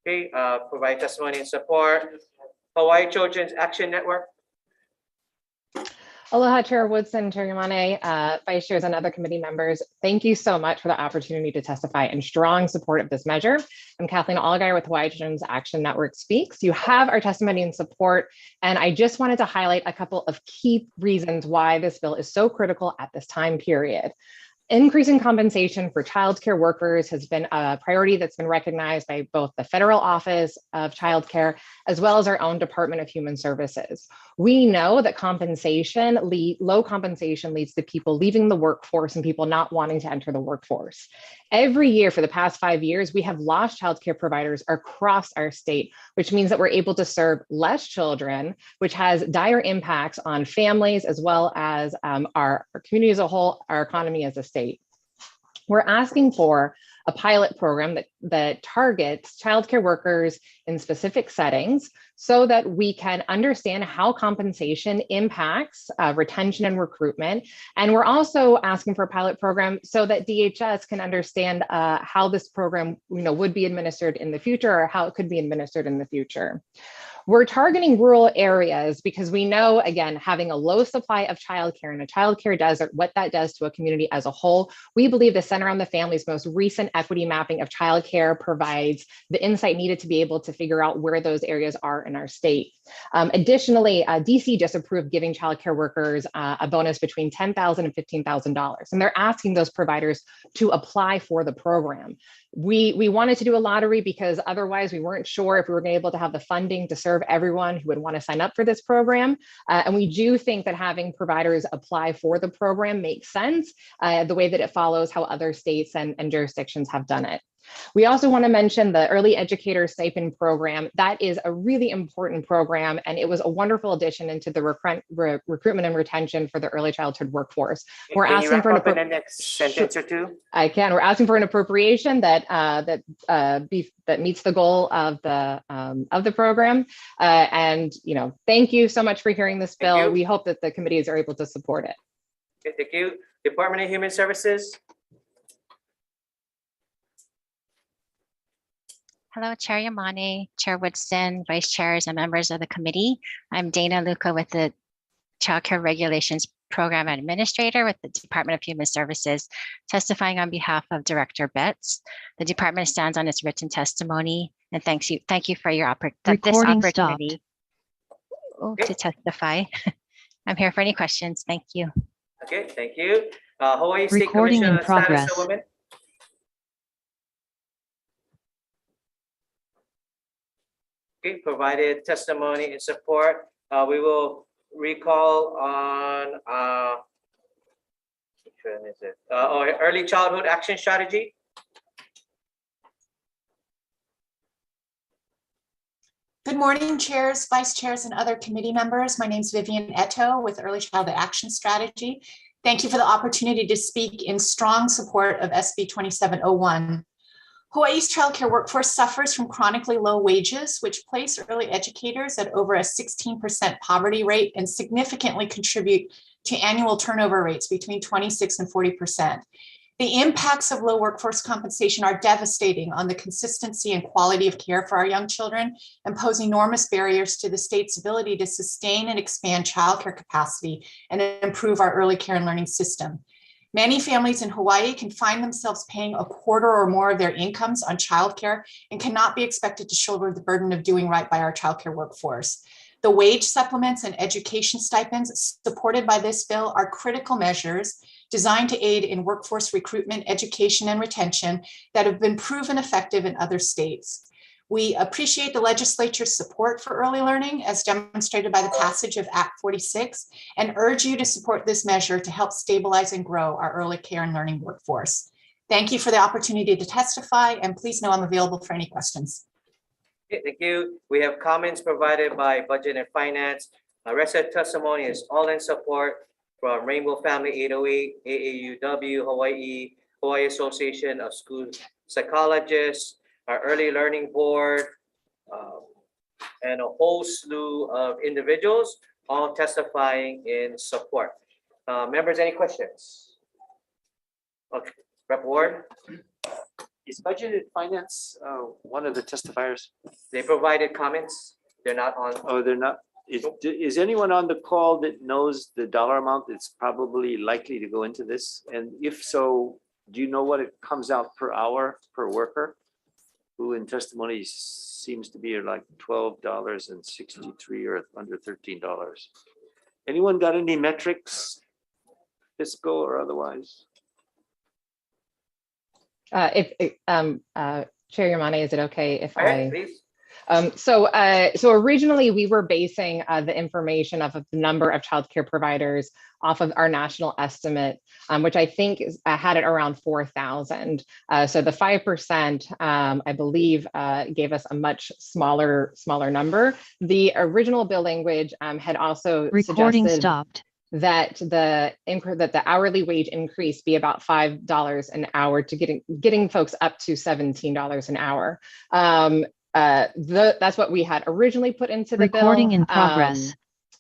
Okay, provide testimony in support. Hawaii Children's Action Network. Aloha, Chair Woodson, Chair Yamane, Vice Chairs, and other committee members. Thank you so much for the opportunity to testify in strong support of this measure. I'm Kathleen Allgaier with Hawaii Children's Action Network Speaks. You have our testimony in support, and I just wanted to highlight a couple of key reasons why this bill is so critical at this time period. Increasing compensation for childcare workers has been a priority that's been recognized by both the Federal Office of Childcare as well as our own Department of Human Services. We know that low compensation leads to people leaving the workforce and people not wanting to enter the workforce. Every year for the past 5 years, we have lost childcare providers across our state, which means that we're able to serve less children, which has dire impacts on families as well as our community as a whole, our economy as a state. We're asking for a pilot program that targets childcare workers in specific settings so that we can understand how compensation impacts retention and recruitment. And we're also asking for a pilot program so that DHS can understand how this program would be administered in the future or how it could be administered in the future. We're targeting rural areas because we know, again, having a low supply of childcare and a childcare desert, what that does to a community as a whole. We believe the Center on the Family's most recent equity mapping of childcare provides the insight needed to be able to figure out where those areas are in our state. Additionally, DC just approved giving childcare workers a bonus between $10,000 and $15,000, and they're asking those providers to apply for the program. We wanted to do a lottery because otherwise we weren't sure if we were going to be able to have the funding to serve everyone who would want to sign up for this program. And we do think that having providers apply for the program makes sense, the way that it follows how other states and jurisdictions have done it. We also want to mention the Early Educator Stipend Program. That is a really important program, and it was a wonderful addition into the recruitment and retention for the early childhood workforce. We're asking for the next sentence or two. I can. We're asking for an appropriation that meets the goal of the program. And thank you so much for hearing this bill. We hope that the committees are able to support it. Okay, thank you. Department of Human Services. Hello, Chair Yamane, Chair Woodson, Vice Chairs, and members of the committee. I'm Dana Luca with the Child Care Regulations Program Administrator with the Department of Human Services, testifying on behalf of Director Betts. The department stands on its written testimony, and thank you for your this opportunity to testify. I'm here for any questions. Thank you. Okay, thank you. Hawaii State Recording Commission in on Status progress. of Women. Okay, provided testimony in support. We will recall on which one is it? Early Childhood Action Strategy. Good morning, chairs, vice chairs, and other committee members. My name is Vivian Eto with Early Childhood Action Strategy. Thank you for the opportunity to speak in strong support of SB 2701. Hawaii's childcare workforce suffers from chronically low wages, which place early educators at over a 16% poverty rate and significantly contribute to annual turnover rates between 26 and 40%. The impacts of low workforce compensation are devastating on the consistency and quality of care for our young children and pose enormous barriers to the state's ability to sustain and expand childcare capacity and improve our early care and learning system. Many families in Hawaii can find themselves paying a quarter or more of their incomes on childcare and cannot be expected to shoulder the burden of doing right by our childcare workforce. The wage supplements and education stipends supported by this bill are critical measures designed to aid in workforce recruitment, education, and retention that have been proven effective in other states. We appreciate the legislature's support for early learning as demonstrated by the passage of Act 46 and urge you to support this measure to help stabilize and grow our early care and learning workforce. Thank you for the opportunity to testify, and please know I'm available for any questions. Okay, thank you. We have comments provided by Budget and Finance. Rest of testimony is all in support from Rainbow Family 808, AAUW, Hawaii Association of School Psychologists, our Early Learning Board, and a whole slew of individuals, all testifying in support. Members, any questions? Okay, Rep. Ward. Is Budget and Finance one of the testifiers? They provided comments. They're not on. Oh, they're not. Is anyone on the call that knows the dollar amount that's probably likely to go into this? And if so, do you know what it comes out per hour per worker? Who in testimony seems to be like $12.63 or under $13. Anyone got any metrics, fiscal or otherwise? Chair Yamane, is it okay if All right, please. So originally we were basing the information of the number of childcare providers off of our national estimate, which I think had it around 4,000. So the 5%, I believe, gave us a much smaller number. The original bill language had also suggested that the hourly wage increase be about $5 an hour to getting folks up to $17 an hour. That's what we had originally put into the bill. Recording in progress.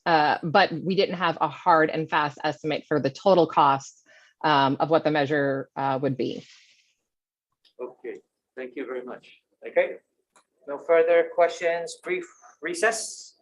But we didn't have a hard and fast estimate for the total cost of what the measure would be. Okay, thank you very much. Okay, no further questions. Brief recess.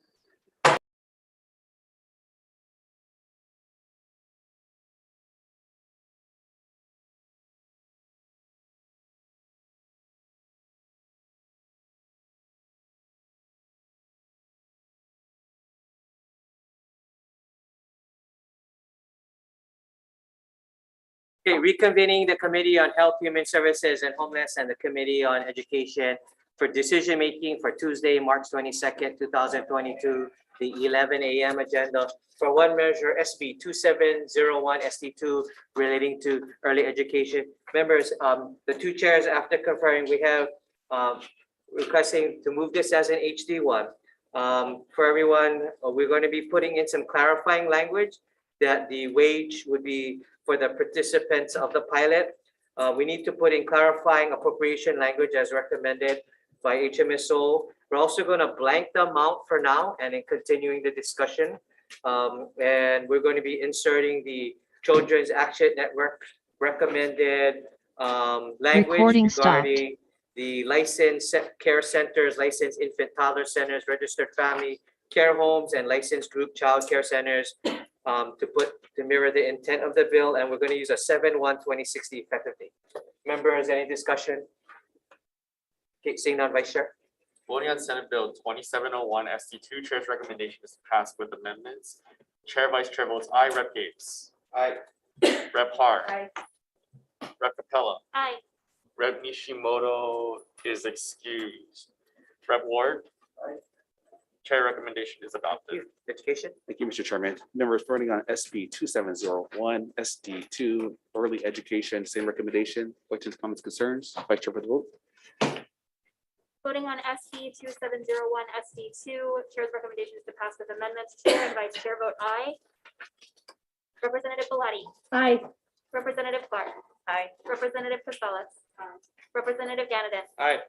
Okay, reconvening the Committee on Health, Human Services, and Homeless and the Committee on Education for decision-making for Tuesday, March 22nd, 2022, the 11 a.m. agenda for one measure, SB 2701 ST2 relating to early education. Members, the two chairs, after conferring, we have requesting to move this as an HD1. For everyone, we're going to be putting in some clarifying language that the wage would be for the participants of the pilot. We need to put in clarifying appropriation language as recommended by HMSO. We're also going to blank the amount for now and then continuing the discussion. And we're going to be inserting the Children's Action Network recommended language regarding the licensed care centers, licensed infant toddler centers, registered family care homes, and licensed group child care centers to mirror the intent of the bill. And we're going to use a 7/1/2060 effective date. Members, any discussion? Okay, seeing none, Vice Chair. Voting on Senate Bill 2701 ST2, Chair's recommendation is to pass with amendments. Chair, Vice Chair votes aye. Rep. Gates. Aye. Rep. Har. Aye. Rep. Capella. Aye. Rep. Nishimoto is excused. Rep. Ward. Aye. Chair recommendation is adopted. Education. Thank you, Mr. Chairman. Members voting on SB 2701 SD2 early education, same recommendation. Questions, comments, concerns? Vice Chair for the vote. Voting on SB 2701 SD2, Chair's recommendation is to pass with amendments. Chair and Vice Chair vote aye. Representative Belatti. Aye. Representative Clark. Aye. Representative Casellas. Representative Ganaden. Aye.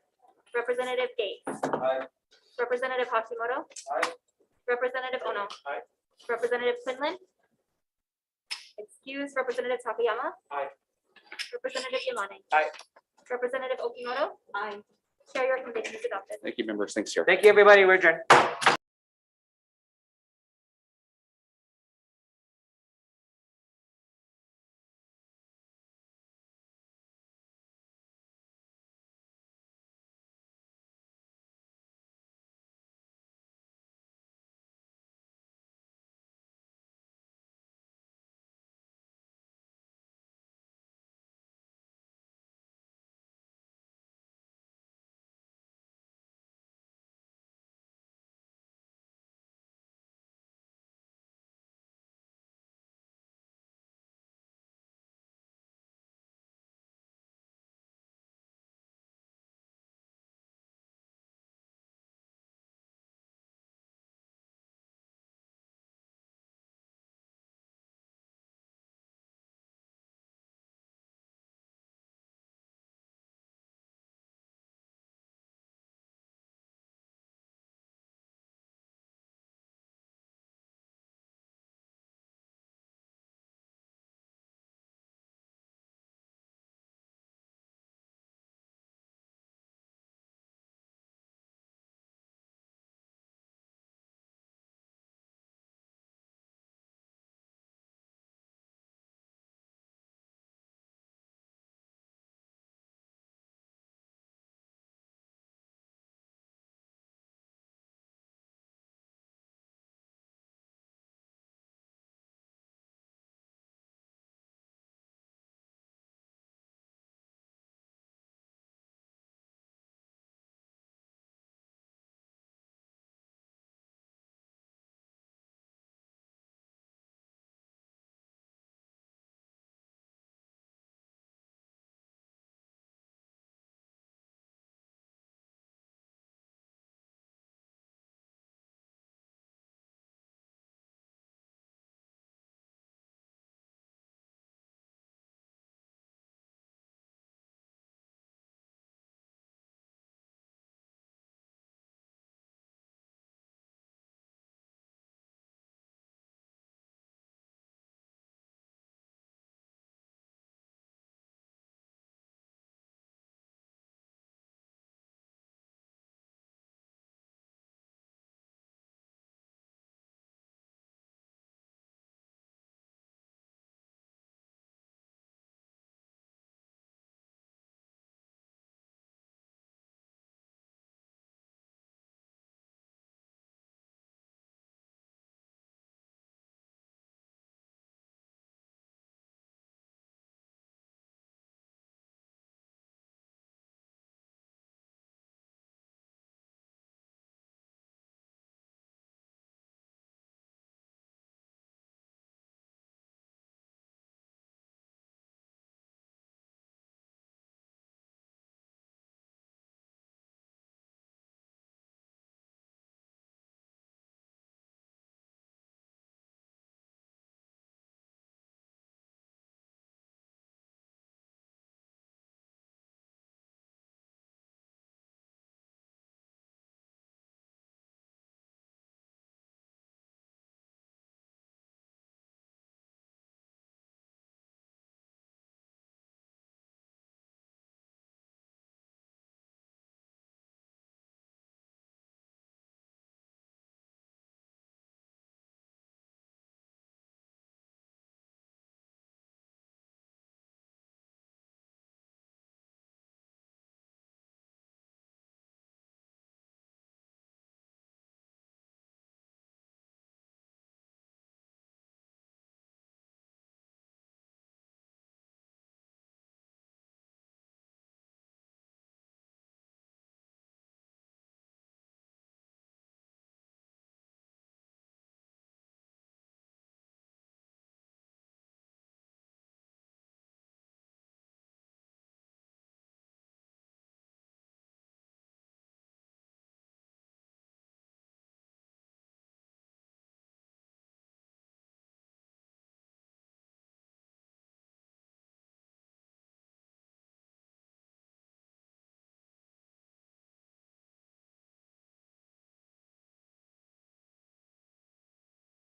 Representative Gates. Aye. Representative Hashimoto. Aye. Representative Ono. Aye. Representative Quinlan. Excuse Representative Takayama. Aye. Representative Yamane. Aye. Representative Okimoto. Aye. Chair, your recommendation is adopted. Thank you, members. Thanks, Chair. Thank you, everybody. We're adjourned.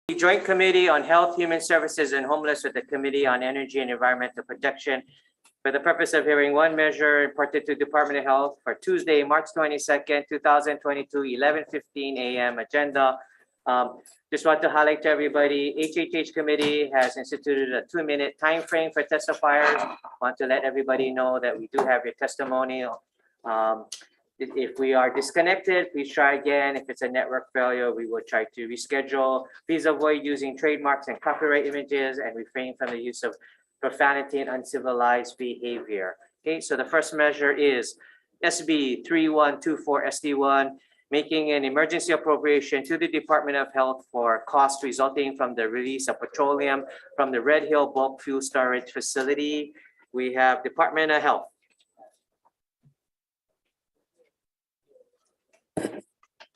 The Joint Committee on Health, Human Services, and Homeless with the Committee on Energy and Environmental Protection for the purpose of hearing one measure imparted to Department of Health for Tuesday, March 22nd, 2022, 11:15 a.m. agenda. Just want to highlight to everybody, HHH Committee has instituted a 2-minute time frame for testifiers. Want to let everybody know that we do have your testimony. If we are disconnected, please try again. If it's a network failure, we will try to reschedule. Please avoid using trademarks and copyright images and refrain from the use of profanity and uncivilized behavior. Okay, so the first measure is SB 3124 SD1, making an emergency appropriation to the Department of Health for costs resulting from the release of petroleum from the Red Hill Bulk Fuel Storage Facility. We have Department of Health.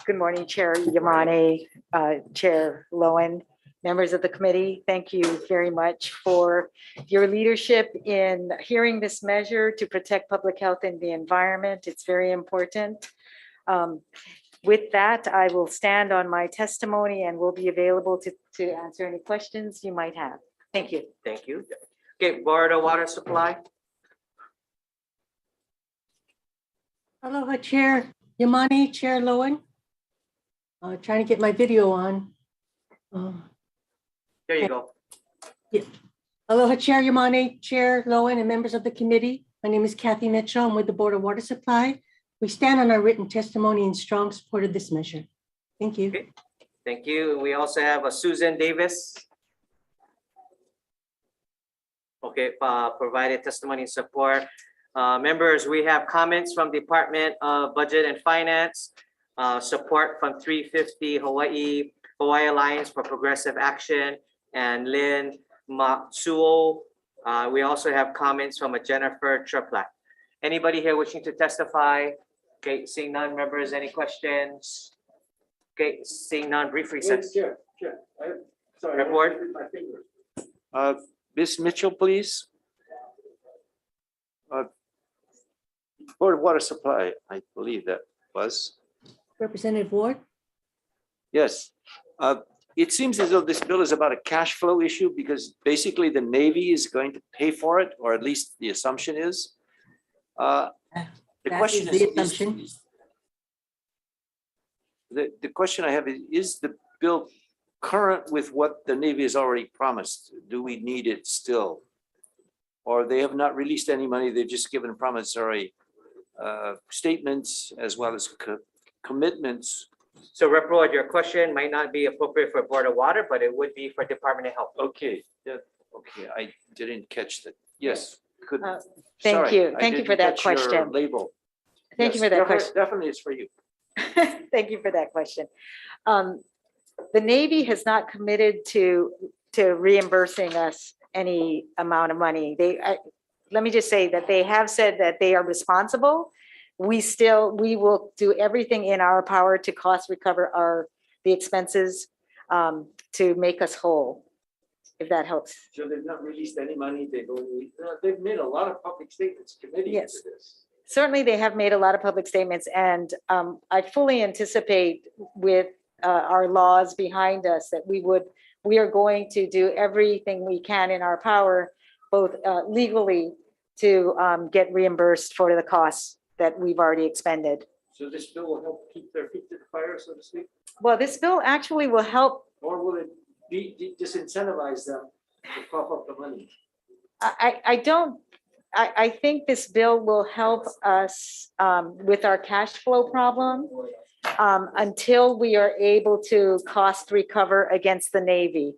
Good morning, Chair Yamane, Chair Lowen, members of the committee. Thank you very much for your leadership in hearing this measure to protect public health and the environment. It's very important. With that, I will stand on my testimony and will be available to answer any questions you might have. Thank you. Thank you. Okay, Board of Water Supply. Aloha, Chair Yamane, Chair Lowen. Trying to get my video on. There you go. Yeah. Aloha, Chair Yamane, Chair Lowen, and members of the committee. My name is Kathy Mitchell. I'm with the Board of Water Supply. We stand on our written testimony in strong support of this measure. Thank you. Okay. Thank you. We also have Susan Davis. Okay, provided testimony in support. Members, we have comments from Department of Budget and Finance, support from 350 Hawaii Alliance for Progressive Action, and Lynn Matsuo. We also have comments from a Jennifer Triplak. Anybody here wishing to testify? Okay, seeing none, members, any questions? Okay, seeing none, brief recess. Report. Ms. Mitchell, please. Board of Water Supply, I believe that was. Representative Ward. Yes. It seems as though this bill is about a cash flow issue because basically the Navy is going to pay for it, or at least the assumption is. The question is, the question I have is the bill current with what the Navy has already promised? Do we need it still? Or they have not released any money, they've just given promissory statements as well as commitments. So Rep. Ward, your question might not be appropriate for Board of Water, but it would be for Department of Health. Okay, okay, I didn't catch that. Yes. Thank you. Thank you for that question. Label. Thank you for that question. Definitely it's for you. Thank you for that question. The Navy has not committed to reimbursing us any amount of money. Let me just say that they have said that they are responsible. We will do everything in our power to cost recover the expenses to make us whole, if that helps. So they've not released any money. They've made a lot of public statements committing to this. Certainly, they have made a lot of public statements, and I fully anticipate with our laws behind us that we are going to do everything we can in our power, both legally, to get reimbursed for the costs that we've already expended. So this bill will help keep their feet to the fire, so to speak? Well, this bill actually will help. Or will it disincentivize them to cough up the money? I think this bill will help us with our cash flow problem until we are able to cost recover against the Navy.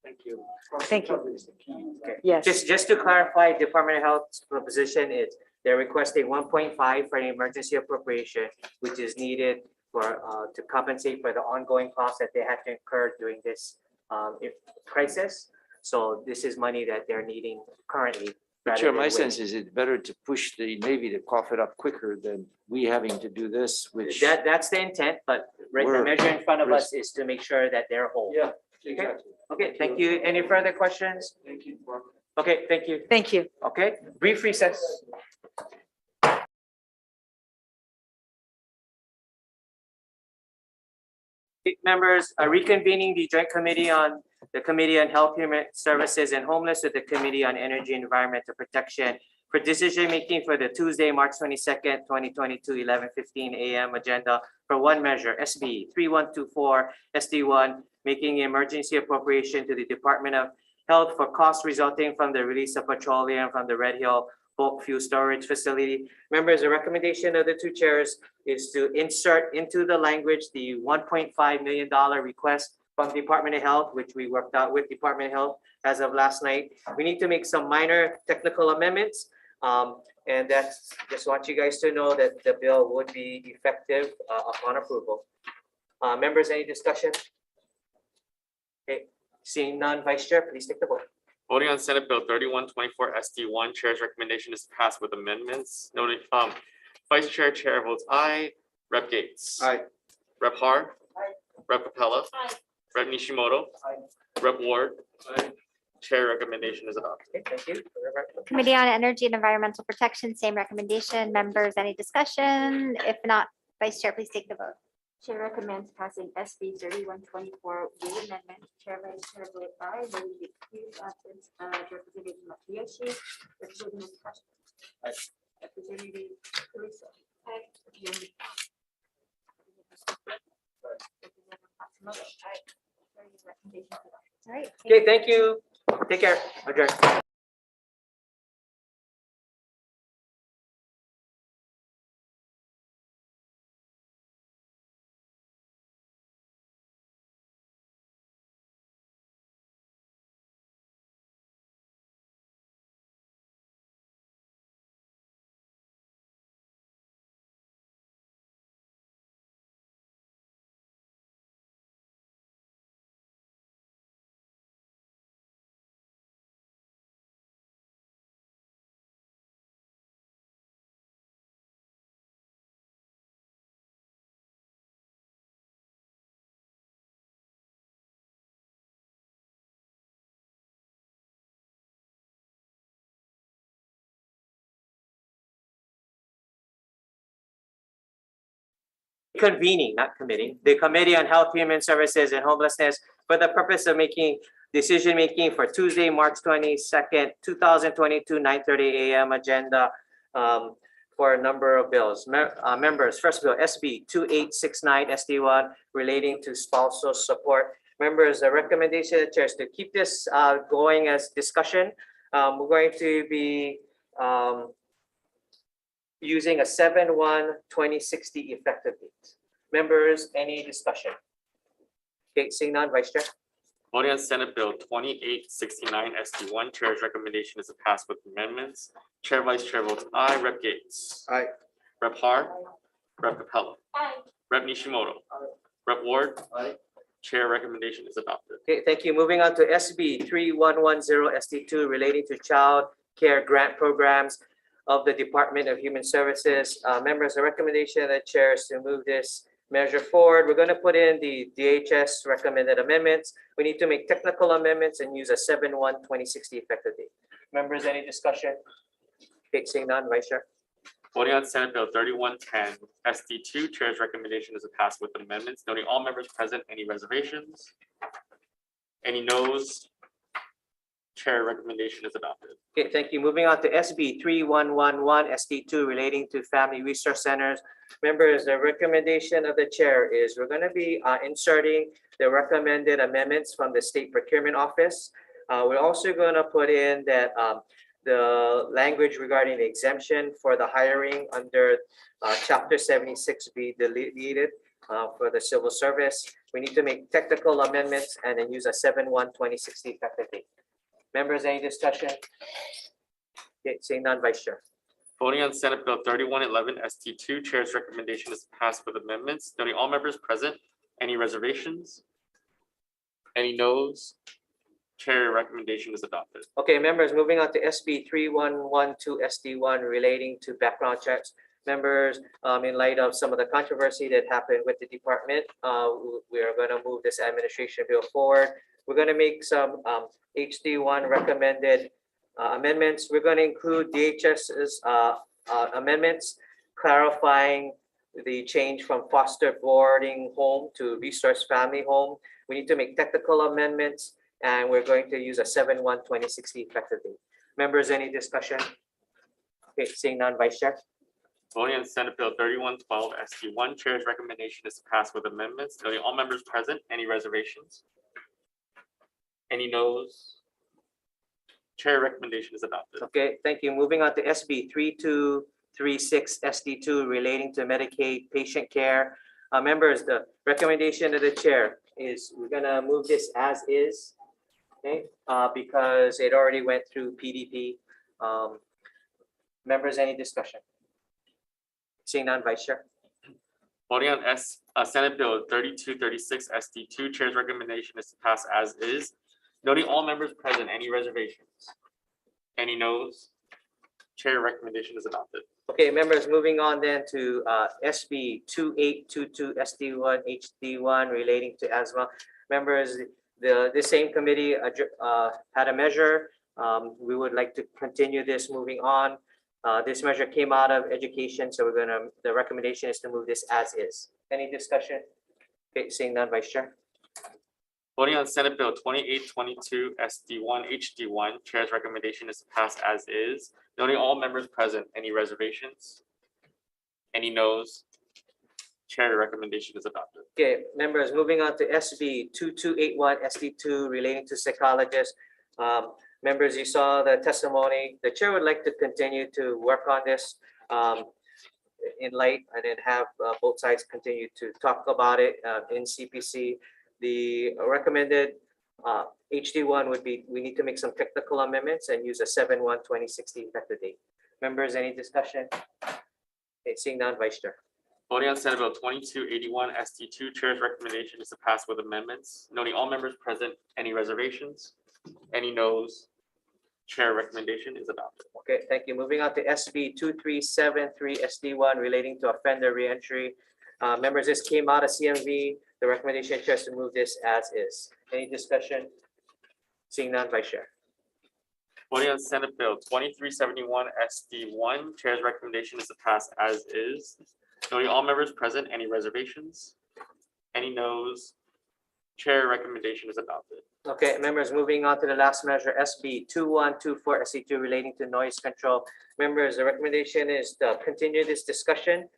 Thank you. Thank you. Okay. Yes. Just to clarify, Department of Health's position is they're requesting 1.5 for an emergency appropriation, which is needed for to compensate for the ongoing costs that they had to incur during this crisis. So this is money that they're needing currently. Chair, my sense is it's better to push the Navy to cough it up quicker than we having to do this, which. That's the intent, but the measure in front of us is to make sure that they're whole. Yeah, exactly. Okay, thank you. Any further questions? Thank you. Okay, thank you. Thank you. Okay, brief recess. Members are reconvening the joint committee on the Committee on Health, Human Services and Homeless with the Committee on Energy and Environmental Protection for decision-making for the Tuesday, March 22nd, 2022, 11:15 a.m. agenda for one measure, SB 3124 SD1, making emergency appropriation to the Department of Health for costs resulting from the release of petroleum from the Red Hill bulk fuel storage facility. Members, the recommendation of the two chairs is to insert into the language the $1.5 million request from Department of Health, which we worked out with Department of Health as of last night. We need to make some minor technical amendments. And that's just want you guys to know that the bill would be effective upon approval. Members, any discussion? Okay, seeing none, Vice Chair, please take the vote. Voting on Senate Bill 3124 SD1, Chair's recommendation is passed with amendments. Noted, Vice Chair, Chair votes aye. Rep Gates. Aye. Rep Har. Rep Capella. Rep Nishimoto. Rep Ward. Chair recommendation is adopted. Okay, thank you. Committee on Energy and Environmental Protection, same recommendation. Members, any discussion? If not, Vice Chair, please take the vote. Chair recommends passing SB 3124 with amendment. Chair, Vice Chair vote aye. Voting the excused absence of Representative Matsuyoshi, Representative Kashima. Representative Caruso. Representative Matsumoto. Recommendation adopted. All right. Okay, thank you. Take care. Adjourn. Convening, not committing, the Committee on Health, Human Services and Homelessness for the purpose of making decision-making for Tuesday, March 22nd, 2022, 9:30 a.m. agenda for a number of bills. Members, first bill, SB 2869 SD1 relating to spousal support. Members, the recommendation of the chairs to keep this going as discussion. We're going to be using a 7/1/2060 effective date. Members, any discussion? Okay, seeing none, Vice Chair. Voting on Senate Bill 2869 SD1, Chair's recommendation is to pass with amendments. Chair, Vice Chair votes aye. Rep Gates. Aye. Rep Har. Rep Capella. Rep Nishimoto. Rep Ward. Chair recommendation is adopted. Okay, thank you. Moving on to SB 3110 SD2 relating to child care grant programs of the Department of Human Services. Members, the recommendation of the chair is to move this measure forward. We're going to put in the DHS recommended amendments. We need to make technical amendments and use a 7/1/2060 effective date. Members, any discussion? Okay, seeing none, Vice Chair. Voting on Senate Bill 3110 SD2, Chair's recommendation is to pass with amendments. Noting all members present, any reservations? Any noes? Chair recommendation is adopted. Okay, thank you. Moving on to SB 3111 SD2 relating to family resource centers. Members, the recommendation of the chair is we're going to be inserting the recommended amendments from the State Procurement Office. We're also going to put in that the language regarding the exemption for the hiring under Chapter 76 be deleted for the civil service. We need to make technical amendments and then use a 7/1/2060 effective date. Members, any discussion? Okay, seeing none, Vice Chair. Voting on Senate Bill 3111 ST2, Chair's recommendation is passed with amendments. Noting all members present, any reservations? Any noes? Chair recommendation is adopted. Okay, members, moving on to SB 3112 SD1 relating to background checks. Members, in light of some of the controversy that happened with the department, we are going to move this administration bill forward. We're going to make some HD1 recommended amendments. We're going to include DHS's amendments clarifying the change from foster boarding home to resource family home. We need to make technical amendments, and we're going to use a 7/1/2060 effective date. Members, any discussion? Okay, seeing none, Vice Chair. Voting on Senate Bill 3112 ST1, Chair's recommendation is to pass with amendments. Noting all members present, any reservations? Any noes? Chair recommendation is adopted. Okay, thank you. Moving on to SB 3236 SD2 relating to Medicaid patient care. Members, the recommendation of the chair is we're gonna move this as is. Okay, because it already went through PDP. Members, any discussion? Seeing none, Vice Chair. Voting on Senate Bill 3236 SD2, Chair's recommendation is to pass as is. Noting all members present, any reservations? Any noes? Chair recommendation is adopted. Okay, members, moving on then to SB 2822 SD1 HD1 relating to asthma. Members, the same committee had a measure. We would like to continue this moving on. This measure came out of education, so the recommendation is to move this as is. Any discussion? Okay, seeing none, Vice Chair. Voting on Senate Bill 2822 SD1 HD1, Chair's recommendation is to pass as is. Noting all members present, any reservations? Any noes? Chair recommendation is adopted. Okay, members, moving on to SB 2281 SD2 relating to psychologists. Members, you saw the testimony. The chair would like to continue to work on this in light and then have both sides continue to talk about it in CPC. The recommended HD1 would be, we need to make some technical amendments and use a 7/1/2060 effective date. Members, any discussion? Okay, seeing none, Vice Chair. Voting on Senate Bill 2281 SD2, Chair's recommendation is to pass with amendments. Noting all members present, any reservations? Any noes? Chair recommendation is adopted. Okay, thank you. Moving on to SB 2373 SD1 relating to offender reentry. Members, this came out of CMV. The recommendation chair is to move this as is. Any discussion? Seeing none, Vice Chair. Voting on Senate Bill 2371 SD1, Chair's recommendation is to pass as is. Noting all members present, any reservations? Any noes? Chair recommendation is adopted. Okay, members, moving on to the last measure, SB 2124 SC2 relating to noise control. Members, the recommendation is to continue this discussion.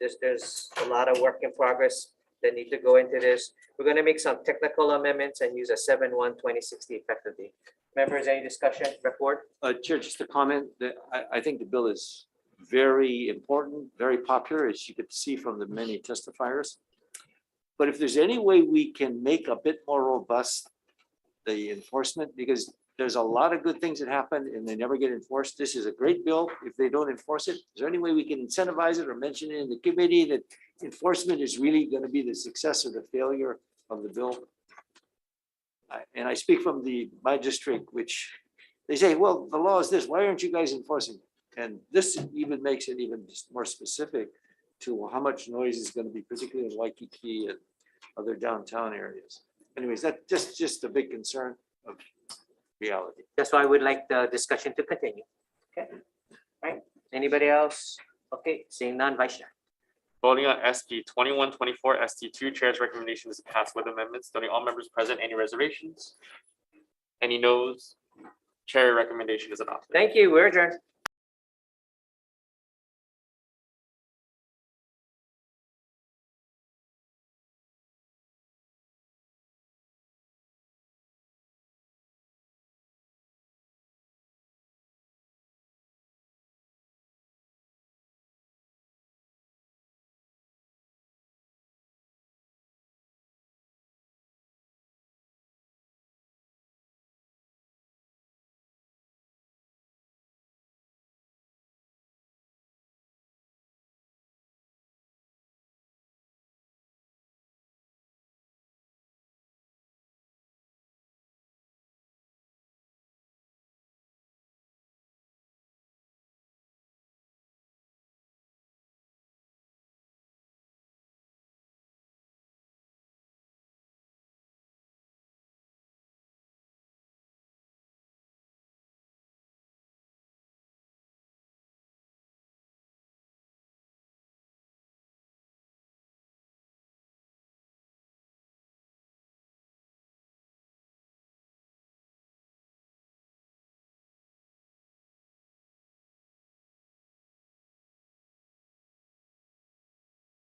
There's a lot of work in progress that need to go into this. We're going to make some technical amendments and use a 7/1/2060 effective date. Members, any discussion? Report? Chair, just a comment that I think the bill is very important, very popular, as you could see from the many testifiers. But if there's any way we can make a bit more robust the enforcement, because there's a lot of good things that happen and they never get enforced. This is a great bill. If they don't enforce it, is there any way we can incentivize it or mention it in the committee that enforcement is really going to be the success or the failure of the bill? And I speak from my district, which they say, well, the law is this, why aren't you guys enforcing it? And this even makes it even more specific to how much noise is going to be, particularly in Waikiki and other downtown areas. Anyways, that's just a big concern of reality. That's why I would like the discussion to continue. Okay, right? Anybody else? Okay, seeing none, Vice Chair. Voting on SB 2124 ST2, Chair's recommendation is to pass with amendments. Noting all members present, any reservations? Any noes? Chair recommendation is adopted. Thank you. We're adjourned.